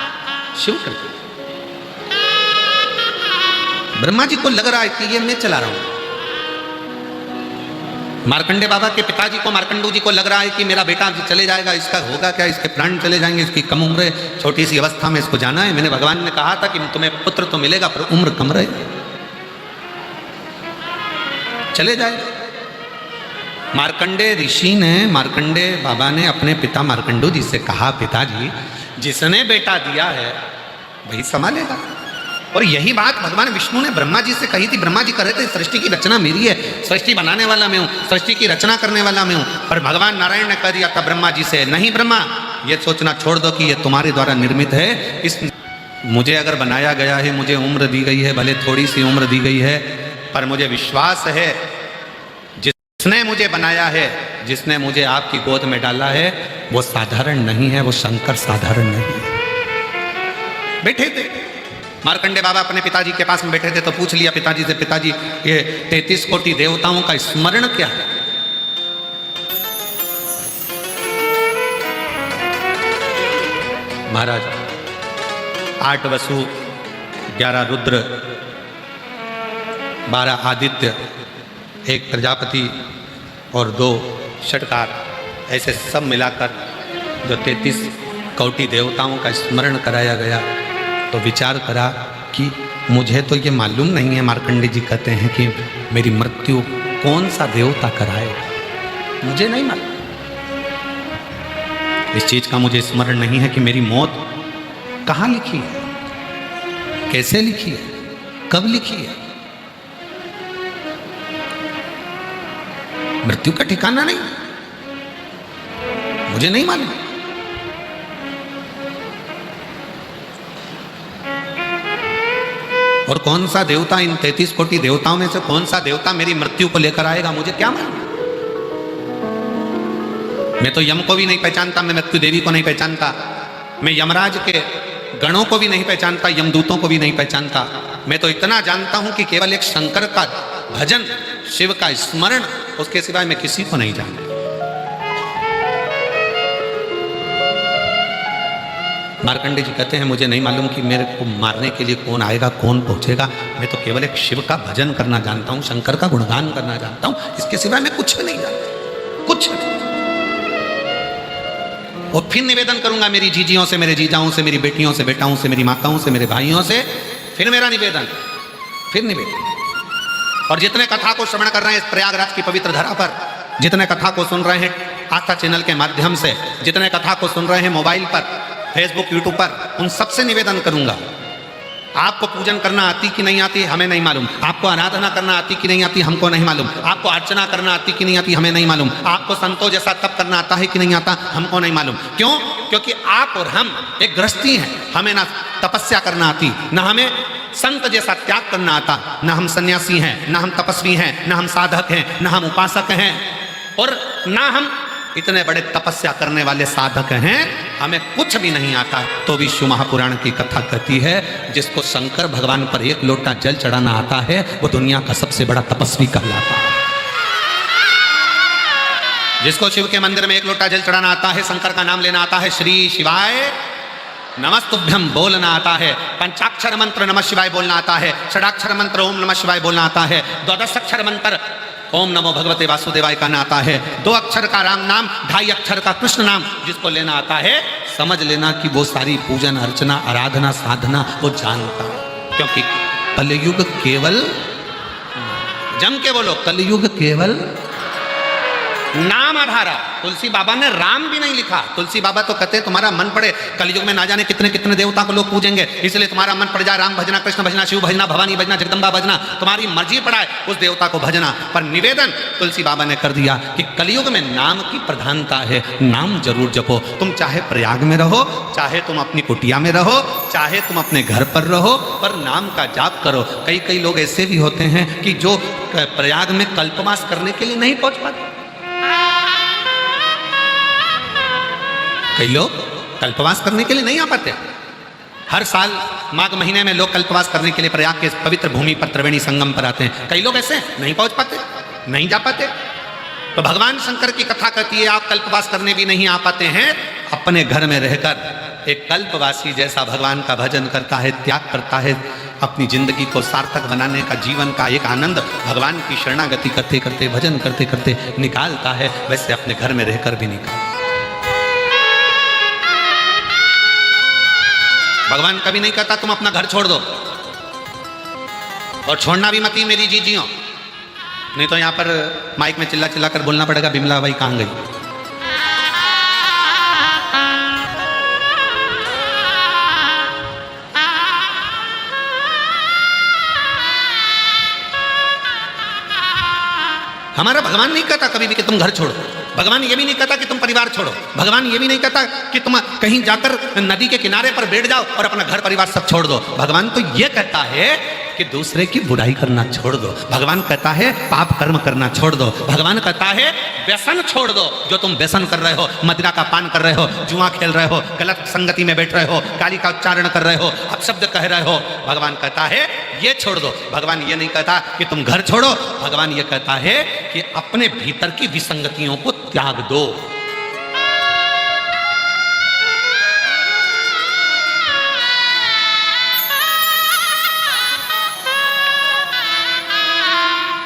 शिव करता। ब्रह्मा जी को लग रहा है कि ये मैं चला रहा हूं। मार्कंडे बाबा के पिताजी को, मार्कंडू जी को लग रहा है कि मेरा बेटा चले जाएगा, इसका होगा क्या, इसके प्राण चले जाएंगे, इसकी कम उम्र है, छोटी सी अवस्था में इसको जाना है। मैंने भगवान ने कहा था कि तुम्हें पुत्र तो मिलेगा पर उम्र कम रहे, चले जाए। मार्कंडे ऋषि ने, मार्कंडे बाबा ने अपने पिता मार्कंडू जी से कहा, पिताजी जिसने बेटा दिया है वही संभालेगा। और यही बात भगवान विष्णु ने ब्रह्मा जी से कही थी। ब्रह्मा जी कह रहे थे सृष्टि की रचना मेरी है, सृष्टि बनाने वाला मैं हूँ, सृष्टि की रचना करने वाला मैं हूँ। पर भगवान नारायण ने कह दिया था ब्रह्मा जी से, नहीं ब्रह्मा, ये सोचना छोड़ दो कि ये तुम्हारे द्वारा निर्मित है। इस मुझे अगर बनाया गया है, मुझे उम्र दी गई है, भले थोड़ी सी उम्र दी गई है, पर मुझे विश्वास है जिसने मुझे बनाया है, जिसने मुझे आपकी गोद में डाला है, वो साधारण नहीं है, वो शंकर साधारण नहीं है। बैठे थे मार्कंडे बाबा अपने पिताजी के पास में बैठे थे, तो पूछ लिया पिताजी से, पिताजी ये 33 कोटि देवताओं का स्मरण क्या है? महाराज 8 वसु, 11 रुद्र, 12 आदित्य, 1 प्रजापति और 2 षटकार, ऐसे सब मिलाकर जो 33 कोटि देवताओं का स्मरण कराया गया। तो विचार करा कि मुझे तो ये मालूम नहीं है, मार्कंडे जी कहते हैं कि मेरी मृत्यु कौन सा देवता कराएगा, मुझे नहीं मालूम। इस चीज का मुझे स्मरण नहीं है कि मेरी मौत कहाँ लिखी है, कैसे लिखी है, कब लिखी है। मृत्यु का ठिकाना नहीं, मुझे नहीं मालूम। और कौन सा देवता, इन 33 कोटि देवताओं में से कौन सा देवता मेरी मृत्यु को लेकर आएगा, मुझे क्या मालूम। मैं तो यम को भी नहीं पहचानता, मैं मृत्यु देवी को नहीं पहचानता, मैं यमराज के गणों को भी नहीं पहचानता, यमदूतों को भी नहीं पहचानता। मैं तो इतना जानता हूं कि केवल एक शंकर का भजन, शिव का स्मरण, उसके सिवाय मैं किसी को नहीं जानता। मार्कंडे जी कहते हैं मुझे नहीं मालूम कि मेरे को मारने के लिए कौन आएगा, कौन पहुंचेगा। मैं तो केवल एक शिव का भजन करना जानता हूं, शंकर का गुणगान करना जानता हूं, इसके सिवाय मैं कुछ भी नहीं जानता, कुछ नहीं। और फिर निवेदन करूंगा मेरी जीजियों से, मेरे जीजाओं से, मेरी बेटियों से, बेटाओं से, मेरी माताओं से, मेरे भाइयों से, फिर मेरा निवेदन, फिर निवेदन। और जितने कथा को श्रवण कर रहे हैं इस प्रयागराज की पवित्र धरा पर, जितने कथा को सुन रहे हैं आस्था चैनल के माध्यम से, जितने कथा को सुन रहे हैं मोबाइल पर, फेसबुक, यूट्यूब पर, उन सबसे निवेदन करूंगा, आपको पूजन करना आती कि नहीं आती हमें नहीं मालूम, आपको आराधना करना आती कि नहीं आती हमको नहीं मालूम, आपको अर्चना करना आती कि नहीं आती हमें नहीं मालूम, आपको संतों जैसा तप करना आता है कि नहीं आता हमको नहीं मालूम। क्यों? क्योंकि आप और हम एक गृहस्थी हैं, हमें ना तपस्या करना आती, ना हमें संत जैसा त्याग करना आता, ना हम सन्यासी हैं, ना हम तपस्वी हैं, ना हम साधक हैं, ना हम उपासक हैं, और ना हम इतने बड़े तपस्या करने वाले साधक हैं। हमें कुछ भी नहीं आता, तो भी शिव महापुराण की कथा कहती है जिसको शंकर भगवान पर 1 लोटा जल चढ़ाना आता है वो दुनिया का सबसे बड़ा तपस्वी कहलाता है। जिसको शिव के मंदिर में 1 लोटा जल चढ़ाना आता है, शंकर का नाम लेना आता है, श्री शिवाय नमस्तुभ्यम बोलना आता है, पंचाक्षर मंत्र नमः शिवाय बोलना आता है, षडाक्षर मंत्र ओम नमः शिवाय बोलना आता है, 12 अक्षर मंत्र ओम नमो भगवते वासुदेवाय का आता है, 2 अक्षर का राम नाम, 2.5 अक्षर का कृष्ण नाम जिसको लेना आता है, समझ लेना कि वो सारी पूजन अर्चना आराधना साधना वो जानता है। क्योंकि कलयुग केवल, जम के बोलो, कलयुग केवल नाम आधारा। तुलसी बाबा ने राम भी नहीं लिखा। तुलसी बाबा तो कहते हैं तुम्हारा मन पड़े, कलयुग में ना जाने कितने कितने देवता को लोग पूजेंगे, इसलिए तुम्हारा मन पड़ जाए राम भजना, कृष्ण भजना, शिव भजना, भवानी भजना, जगदम्बा भजना, तुम्हारी मर्जी पड़ा है उस देवता को भजना। पर निवेदन तुलसी बाबा ने कर दिया कि कलयुग में नाम की प्रधानता है, नाम जरूर जपो। तुम चाहे प्रयाग में रहो, चाहे तुम अपनी कुटिया में रहो, चाहे तुम अपने घर पर रहो, पर नाम का जाप करो। कई कई लोग ऐसे भी होते हैं कि जो प्रयाग में कल्पवास करने के लिए नहीं पहुंच पाते। कई लोग कल्पवास करने के लिए नहीं आ पाते। हर साल माघ महीने में लोग कल्पवास करने के लिए प्रयाग के पवित्र भूमि पर त्रिवेणी संगम पर आते हैं। कई लोग ऐसे नहीं पहुंच पाते, नहीं जा पाते। तो भगवान शंकर की कथा कहती है आप कल्पवास करने भी नहीं आ पाते हैं, अपने घर में रहकर एक कल्पवासी जैसा भगवान का भजन करता है, त्याग करता है, अपनी जिंदगी को सार्थक बनाने का, जीवन का एक आनंद भगवान की शरणागति करते करते, भजन करते करते निकालता है, वैसे अपने घर में रहकर भी निकाल। भगवान कभी नहीं कहता तुम अपना घर छोड़ दो, और छोड़ना भी मत ही मेरी जीजियों, नहीं तो यहां पर माइक में चिल्ला चिल्ला कर बोलना पड़ेगा बिमला बाई कहां गई। हमारा भगवान नहीं कहता कभी भी कि तुम घर छोड़ो। भगवान ये भी नहीं कहता कि तुम परिवार छोड़ो। भगवान ये भी नहीं कहता कि तुम कहीं जाकर नदी के किनारे पर बैठ जाओ और अपना घर परिवार सब छोड़ दो। भगवान तो ये कहता है कि दूसरे की बुराई करना छोड़ दो। भगवान कहता है पाप कर्म करना छोड़ दो। भगवान कहता है व्यसन छोड़ दो। जो तुम व्यसन कर रहे हो, मदिरा का पान कर रहे हो, जुआ खेल रहे हो, गलत संगति में बैठ रहे हो, गाली का उच्चारण कर रहे हो, अपशब्द कह रहे हो, भगवान कहता है ये छोड़ दो। भगवान ये नहीं कहता कि तुम घर छोड़ो। भगवान ये कहता है कि अपने भीतर की विसंगतियों को त्याग दो।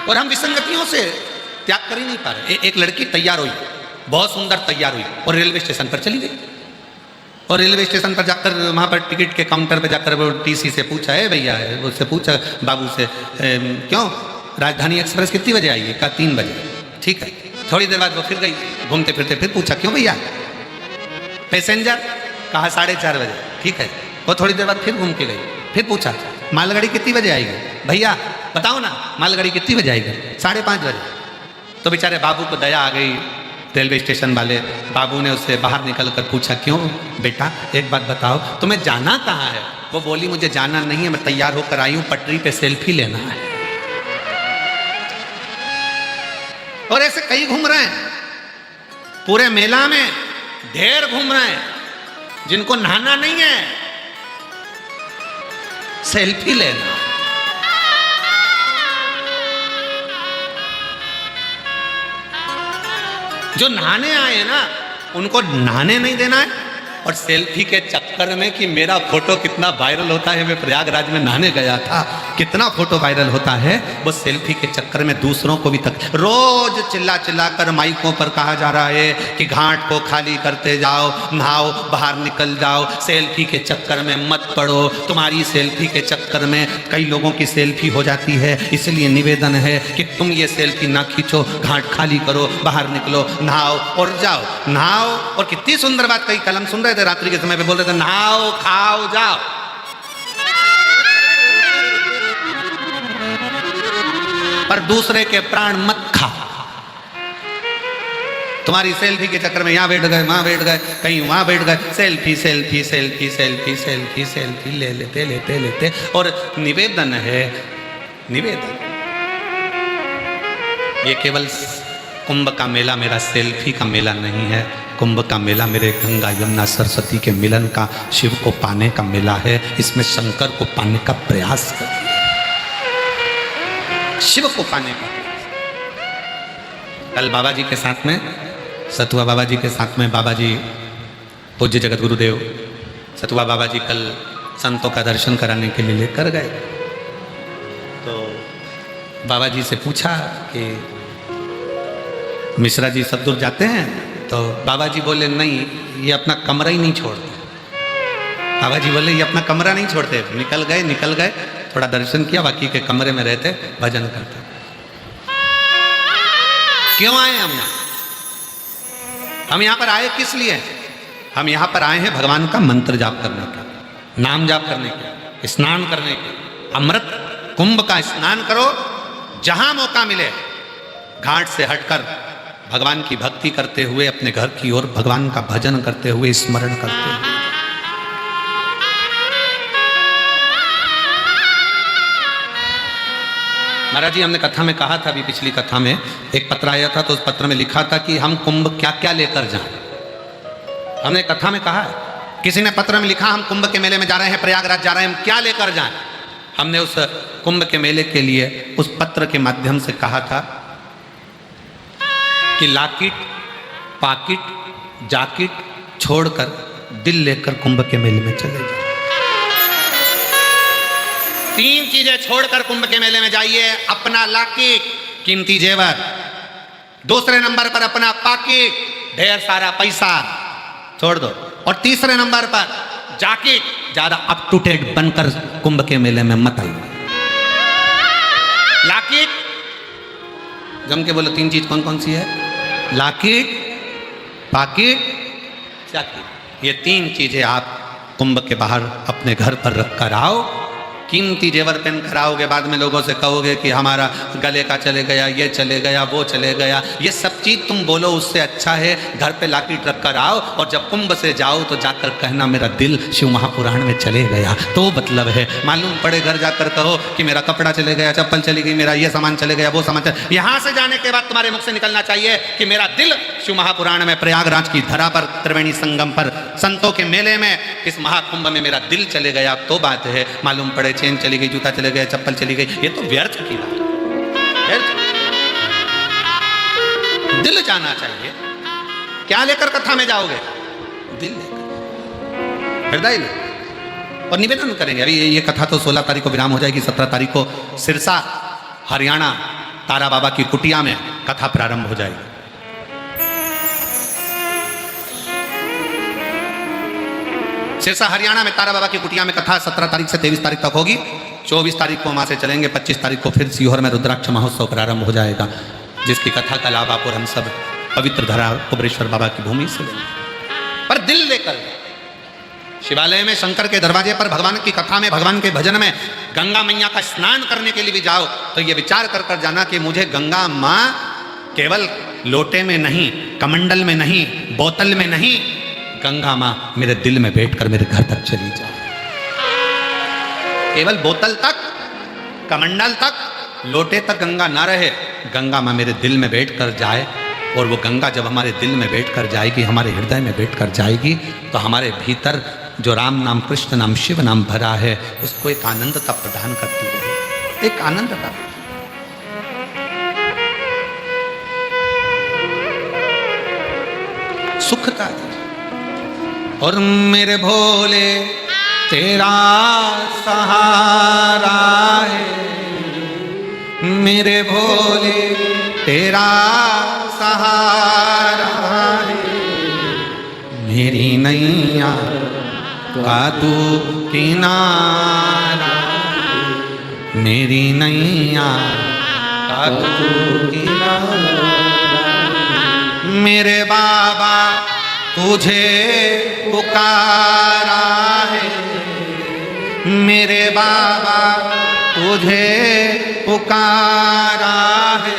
और हम विसंगतियों से त्याग कर ही नहीं पा रहे। एक लड़की तैयार हुई, बहुत सुंदर तैयार हुई, और रेलवे स्टेशन पर चली गई। और रेलवे स्टेशन पर जाकर वहाँ पर टिकट के काउंटर पर जाकर वो टीसी से पूछा, है भैया, उससे पूछा बाबू से, क्यों राजधानी एक्सप्रेस कितनी बजे आएगी? कहा 3 बजे। ठीक है। थोड़ी देर बाद वो फिर गई, घूमते फिरते फिर पूछा, क्यों भैया? पैसेंजर? कहा 4:30 बजे। ठीक है। वो थोड़ी देर बाद फिर घूम के गई, फिर पूछा मालगाड़ी कितनी बजे आएगी? भैया बताओ ना, मालगाड़ी कितनी बजे आएगी? 5:30 बजे। तो बेचारे बाबू को दया आ गई, रेलवे स्टेशन वाले बाबू ने उससे बाहर निकल कर पूछा, क्यों बेटा एक बात बताओ, तुम्हें जाना कहाँ है? वो बोली, मुझे जाना नहीं है, मैं तैयार होकर आई हूँ, पटरी पे सेल्फी लेना है। और ऐसे कई घूम रहे हैं पूरे मेला में, ढेर घूम रहे हैं जिनको नहाना नहीं है, सेल्फी लेना। जो नहाने आए हैं ना, उनको नहाने नहीं देना है, और सेल्फी के चक्कर में कि मेरा फोटो कितना वायरल होता है, मैं प्रयागराज में नहाने गया था, कितना फोटो वायरल होता है, वो सेल्फी के चक्कर में दूसरों को भी तक रोज चिल्ला चिल्ला कर माइकों पर कहा जा रहा है कि घाट को खाली करते जाओ, नहाओ, बाहर निकल जाओ, सेल्फी के चक्कर में मत पड़ो। तुम्हारी सेल्फी के चक्कर में कई लोगों की सेल्फी हो जाती है, इसलिए निवेदन है कि तुम ये सेल्फी ना खींचो, घाट खाली करो, बाहर निकलो, नहाओ और जाओ, नहाओ। और कितनी सुंदर बात कही, कलम सुन रहे थे रात्रि के समय पे, बोल रहे थे नहाओ खाओ जाओ। पर दूसरे के प्राण मत खाओ। तुम्हारी सेल्फी के चक्कर में यहां बैठ गए, वहां बैठ गए, कहीं वहां बैठ गए, selfie selfie selfie selfie selfie selfie ले लेते लेते लेते। और निवेदन है, निवेदन, ये केवल कुंभ का मेला मेरा सेल्फी का मेला नहीं है। कुंभ का मेला मेरे गंगा यमुना सरस्वती के मिलन का, शिव को पाने का मेला है। इसमें शंकर को पाने का प्रयास करिए, शिव को पाने का। कल बाबा जी के साथ में, सतुआ बाबा जी के साथ में, बाबा जी पूज्य जगत गुरुदेव सतुआ बाबा जी कल संतों का दर्शन कराने के लिए लेकर गए। तो बाबा जी से पूछा कि मिश्रा जी सब दूर जाते हैं? तो बाबा जी बोले नहीं, ये अपना कमरा ही नहीं छोड़ते। बाबा जी बोले ये अपना कमरा नहीं छोड़ते। निकल गए थोड़ा दर्शन किया, बाकी के कमरे में रहते भजन करते। क्यों आए हम यहाँ? हम यहाँ पर आए किस लिए? हम यहाँ पर आए हैं भगवान का मंत्र जाप करने के, नाम जाप करने के, स्नान करने के। अमृत कुंभ का स्नान करो, जहां मौका मिले घाट से हटकर भगवान की भक्ति करते हुए अपने घर की ओर भगवान का भजन करते हुए, स्मरण करते हुए। महाराज जी, हमने कथा में कहा था, अभी पिछली कथा में एक पत्र आया था, तो उस पत्र में लिखा था कि हम कुंभ क्या क्या लेकर जाएं। हमने कथा में कहा है, किसी ने पत्र में लिखा हम कुंभ के मेले में जा रहे हैं, प्रयागराज जा रहे हैं, हम क्या लेकर जाएं। हमने उस कुंभ के मेले के लिए उस पत्र के माध्यम से कहा था कि लाकिट, पाकिट, जाकिट छोड़कर दिल लेकर कुंभ के मेले में चले जाए। 3 चीजें छोड़कर कुंभ के मेले में जाइए। अपना लाकिट, कीमती जेवर, दूसरे नंबर पर अपना पाकिट, ढेर सारा पैसा छोड़ दो, और तीसरे नंबर पर जाकिट, ज्यादा अप टू डेट बनकर कुंभ के मेले में मत आइए। लाकिट, जम के बोलो 3 चीज कौन कौन सी है? Locket, pocket, jacket. ये 3 चीजें आप कुंभ के बाहर अपने घर पर रख कर आओ। कीमती जेवर पहन कर आओगे, बाद में लोगों से कहोगे कि हमारा गले का चले गया, ये चले गया, वो चले गया। ये सब चीज तुम बोलो, उससे अच्छा है घर पे लाकिट रख कर आओ, और जब कुंभ से जाओ तो जाकर कहना मेरा दिल शिव महापुराण में चले गया। तो मतलब है, मालूम पड़े घर जाकर कहो कि मेरा कपड़ा चले गया, चप्पल चली गई, मेरा ये सामान चले गया, वो सामान चले। यहाँ से जाने के बाद तुम्हारे मुख से निकलना चाहिए कि मेरा दिल शिव महापुराण में, प्रयागराज की धरा पर, त्रिवेणी संगम पर, संतों के मेले में, इस महाकुंभ में मेरा दिल चले गया। तो बात है, मालूम पड़े चेन चली गई, जूता चले गया, चप्पल चली गई, ये तो व्यर्थ की बात है। दिल जाना चाहिए। क्या लेकर कथा में जाओगे? दिल लेकर, हृदय लेकर। और निवेदन करेंगे, अभी ये कथा तो 16 तारीख को विराम हो जाएगी, 17 तारीख को सिरसा हरियाणा तारा बाबा की कुटिया में कथा प्रारंभ हो जाएगी। सिरसा हरियाणा में तारा बाबा की कुटिया में कथा 17 तारीख से 23 तारीख तक होगी। 24 तारीख को वहाँ से चलेंगे, 25 तारीख को फिर सीहोर में रुद्राक्ष महोत्सव प्रारंभ हो जाएगा, जिसकी कथा का लाभ आप और हम सब पवित्र धरा कुबरेश्वर बाबा की भूमि से लेंगे। पर दिल लेकर शिवालय में, शंकर के दरवाजे पर भगवान की कथा में, भगवान के भजन में, गंगा मैया का स्नान करने के लिए भी जाओ तो ये विचार कर कर जाना कि मुझे गंगा माँ केवल लोटे में नहीं, कमंडल में नहीं, बोतल में नहीं, गंगा माँ मेरे दिल में बैठकर मेरे घर तक चली जाए। केवल बोतल तक, कमंडल तक, लोटे तक गंगा ना रहे, गंगा माँ मेरे दिल में बैठकर जाए। और वो गंगा जब हमारे दिल में बैठकर जाएगी, हमारे हृदय में बैठकर जाएगी, तो हमारे भीतर जो राम नाम, कृष्ण नाम, शिव नाम भरा है, उसको एक आनंदता प्रदान करती है, एक आनंदता, सुखता। और मेरे भोले तेरा सहारा है, मेरे भोले तेरा सहारा है, मेरी नैया का तू किनारा, मेरी नैया का तू किनारा। मेरे बाबा तुझे पुकारा है, मेरे बाबा तुझे पुकारा है,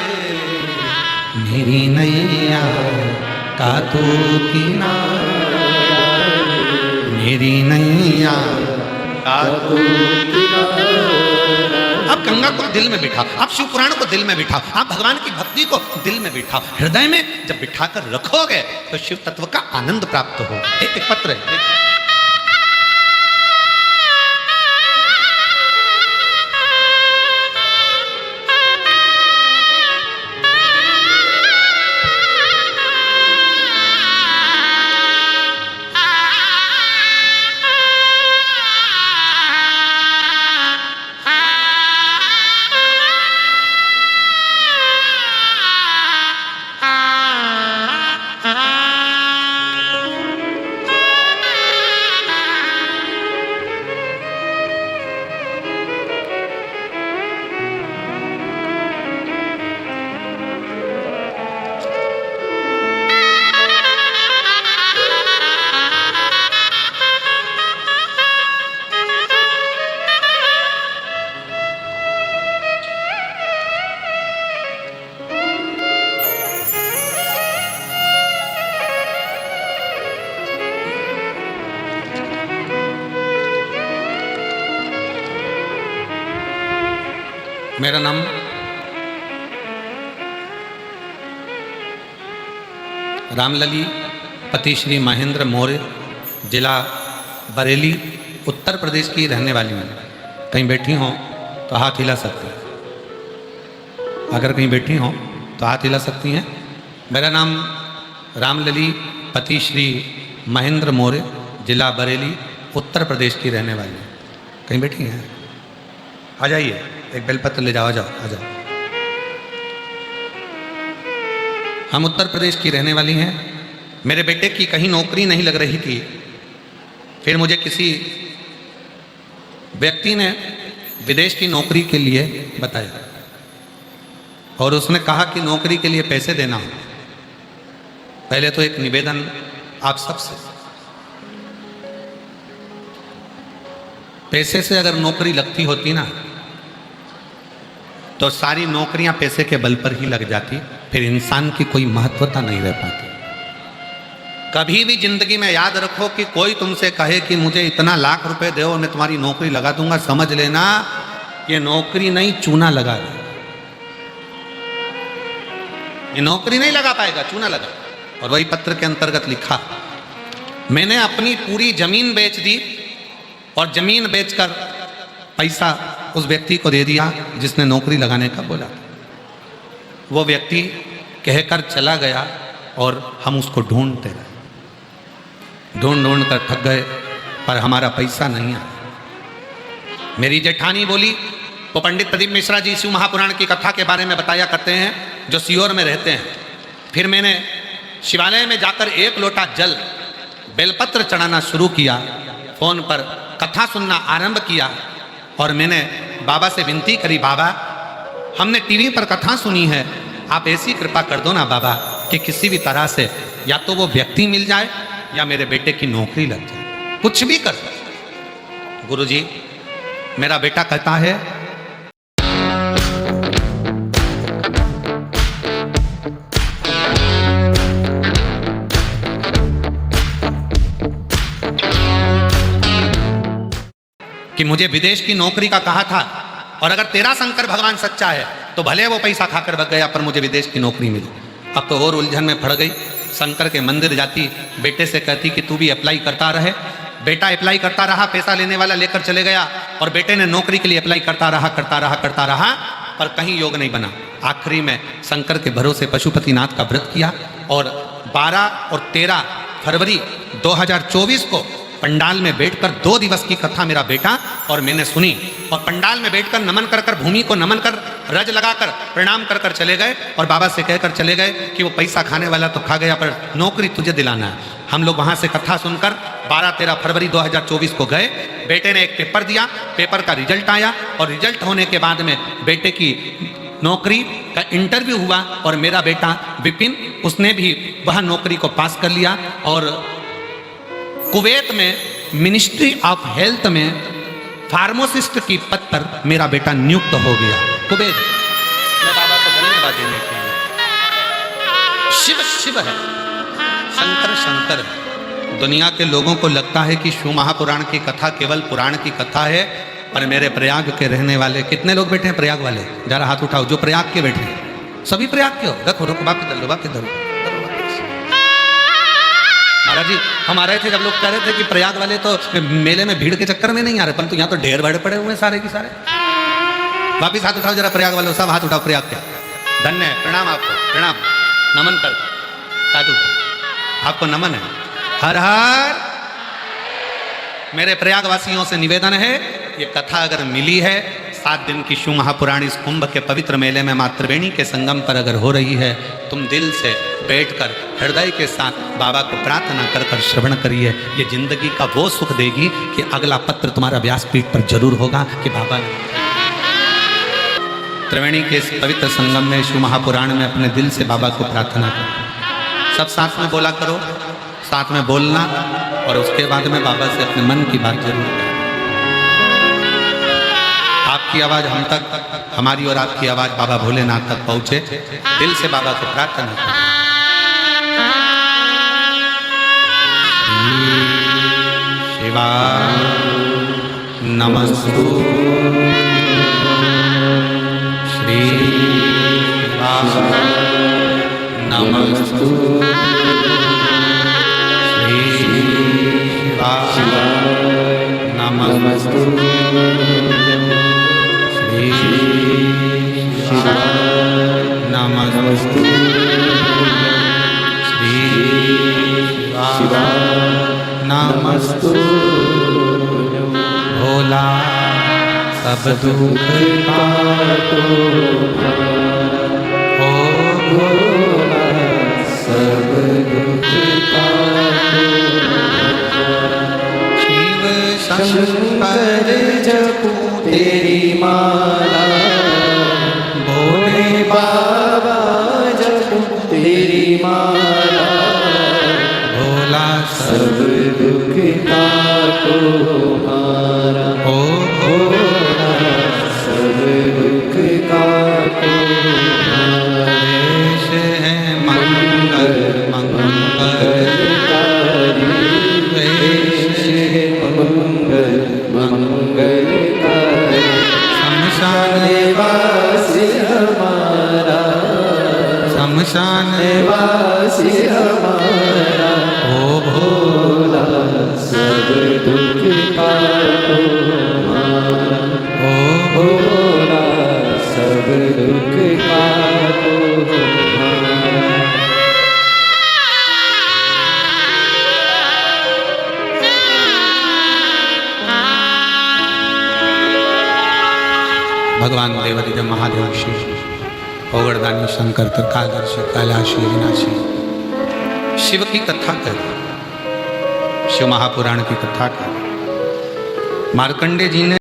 मेरी नैया का तू किनारा, मेरी नैया का तू किनारा। आप गंगा को दिल में बिठाओ, आप शिव पुराण को दिल में बिठाओ, आप भगवान की भक्ति को दिल में बिठाओ, हृदय में जब बिठाकर रखोगे तो शिव तत्व का आनंद प्राप्त हो। एक पत्र है, मेरा नाम रामलली पति श्री महेंद्र मौर्य, जिला बरेली, उत्तर प्रदेश की रहने वाली हूँ। कहीं बैठी हो तो हाथ हिला सकती हैं। अगर कहीं बैठी हो तो हाथ हिला सकती हैं। मेरा नाम रामलली पति श्री महेंद्र मौर्य, जिला बरेली, उत्तर प्रदेश की रहने वाली हूँ। कहीं बैठी हैं? आ जाइए, एक बेलपत्र ले जाओ, आ जाओ, आ जाओ। हम उत्तर प्रदेश की रहने वाली हैं। मेरे बेटे की कहीं नौकरी नहीं लग रही थी। फिर मुझे किसी व्यक्ति ने विदेश की नौकरी के लिए बताया और उसने कहा कि नौकरी के लिए पैसे देना हो। पहले तो एक निवेदन आप सबसे, पैसे से अगर नौकरी लगती होती ना तो सारी नौकरियां पैसे के बल पर ही लग जाती, फिर इंसान की कोई महत्वता नहीं रह पाती। कभी भी जिंदगी में याद रखो कि कोई तुमसे कहे कि मुझे इतना लाख रुपए दो और मैं तुम्हारी नौकरी लगा दूंगा, समझ लेना ये नौकरी नहीं, चूना लगा रहा है। ये नौकरी नहीं लगा पाएगा, चूना लगा। और वही पत्र के अंतर्गत लिखा, मैंने अपनी पूरी जमीन बेच दी और जमीन बेचकर पैसा उस व्यक्ति को दे दिया जिसने नौकरी लगाने का बोला। वो व्यक्ति कहकर चला गया और हम उसको ढूंढते रहे, ढूंढ कर थक गए, पर हमारा पैसा नहीं आया। मेरी जेठानी बोली, वो पंडित प्रदीप मिश्रा जी शिव महापुराण की कथा के बारे में बताया करते हैं, जो सीहोर में रहते हैं। फिर मैंने शिवालय में जाकर एक लोटा जल बेलपत्र चढ़ाना शुरू किया, फोन पर कथा सुनना आरंभ किया और मैंने बाबा से विनती करी, बाबा हमने टीवी पर कथा सुनी है, आप ऐसी कृपा कर दो ना बाबा कि किसी भी तरह से या तो वो व्यक्ति मिल जाए या मेरे बेटे की नौकरी लग जाए, कुछ भी कर। गुरुजी, मेरा बेटा कहता है कि मुझे विदेश की नौकरी का कहा था और अगर तेरा शंकर भगवान सच्चा है तो भले वो पैसा खाकर भग गया, पर मुझे विदेश की नौकरी मिली। अब तो और उलझन में पड़ गई। शंकर के मंदिर जाती, बेटे से कहती कि तू भी अप्लाई करता रहे। बेटा अप्लाई करता रहा, पैसा लेने वाला लेकर चले गया और बेटे ने नौकरी के लिए अप्लाई करता रहा, पर कहीं योग नहीं बना। आखिरी में शंकर के भरोसे पशुपतिनाथ का व्रत किया और 12 और 13 फरवरी 2024 को पंडाल में बैठकर 2 दिवस की कथा मेरा बेटा और मैंने सुनी और पंडाल में बैठकर नमन कर भूमि को नमन कर रज लगाकर प्रणाम कर चले गए और बाबा से कहकर चले गए कि वो पैसा खाने वाला तो खा गया, पर नौकरी तुझे दिलाना है। हम लोग वहाँ से कथा सुनकर 12-13 फरवरी 2024 को गए। बेटे ने एक पेपर दिया, पेपर का रिजल्ट आया और रिजल्ट होने के बाद में बेटे की नौकरी का इंटरव्यू हुआ और मेरा बेटा विपिन, उसने भी वह नौकरी को पास कर लिया और कुवैत में मिनिस्ट्री ऑफ हेल्थ में फार्मासिस्ट की पद पर मेरा बेटा नियुक्त हो गया। कुवैत में बाबा को धन्यवाद देने के लिए। शिव शिव है, शंकर शंकर है। दुनिया के लोगों को लगता है कि शिव महापुराण की कथा केवल पुराण की कथा है, पर मेरे प्रयाग के रहने वाले कितने लोग बैठे हैं प्रयाग वाले? जरा हाथ उठाओ जो प्रयाग के बैठे हैं। सभी प्रयाग के हो? रखो रखो, बाकी धरो, बाकी धरो। महाराज जी, हम आ रहे थे जब लोग कह रहे थे कि प्रयाग वाले तो मेले में भीड़ के चक्कर में नहीं आ रहे, परंतु यहाँ तो ढेर भरे पड़े हुए हैं सारे के सारे। वापिस हाथ उठाओ जरा, प्रयाग वाले सब हाथ उठाओ प्रयाग के। धन्य है, प्रणाम आपको, प्रणाम, नमन कर साधु, आपको नमन है। हर हर। मेरे प्रयागवासियों से निवेदन है, ये कथा अगर मिली है 7 दिन की शिव महापुराण इस कुंभ के पवित्र मेले में माँ त्रिवेणी के संगम पर अगर हो रही है, तुम दिल से बैठकर हृदय के साथ बाबा को प्रार्थना कर श्रवण करिए। ये जिंदगी का वो सुख देगी कि अगला पत्र तुम्हारा व्यासपीठ पर जरूर होगा कि बाबा ने त्रिवेणी के इस पवित्र संगम में शिव महापुराण में अपने दिल से बाबा को प्रार्थना करो। सब साथ में बोला करो, साथ में बोलना और उसके बाद में बाबा से अपने मन की बात जरूर करो। आपकी आवाज़ हम तक, हमारी और आपकी आवाज़ बाबा भोलेनाथ तक पहुँचे। दिल से बाबा को प्रार्थना करें। शिवाय नमस्तु। श्री नमस्तु श्री नमस्तु श्री नमस्तु श्री नमस्तु भोला सब दुख काटो ओ भोला सब दुख काटो शिव शंकर जपो तेरी माला भोले बाबा जपो तेरी माला भोला सब दुख काटो हमारा ओ भोला सब दुख काटो देश है मंगल मंगलकारी देश है मंगल मंगलकारी शमशान वासी हमारा शमशान वासी हमारा ओ भोला सब दुख काटो हमारा ओ भोला सब दुख काटो हमारा। भगवान देवादिदेव महादेव शिव ओगड़दानी शंकर त्रिकालदर्शी कैलाशी अविनाशी शिव की कथा कर, शिव महापुराण की कथा कर। मार्कंडे जी ने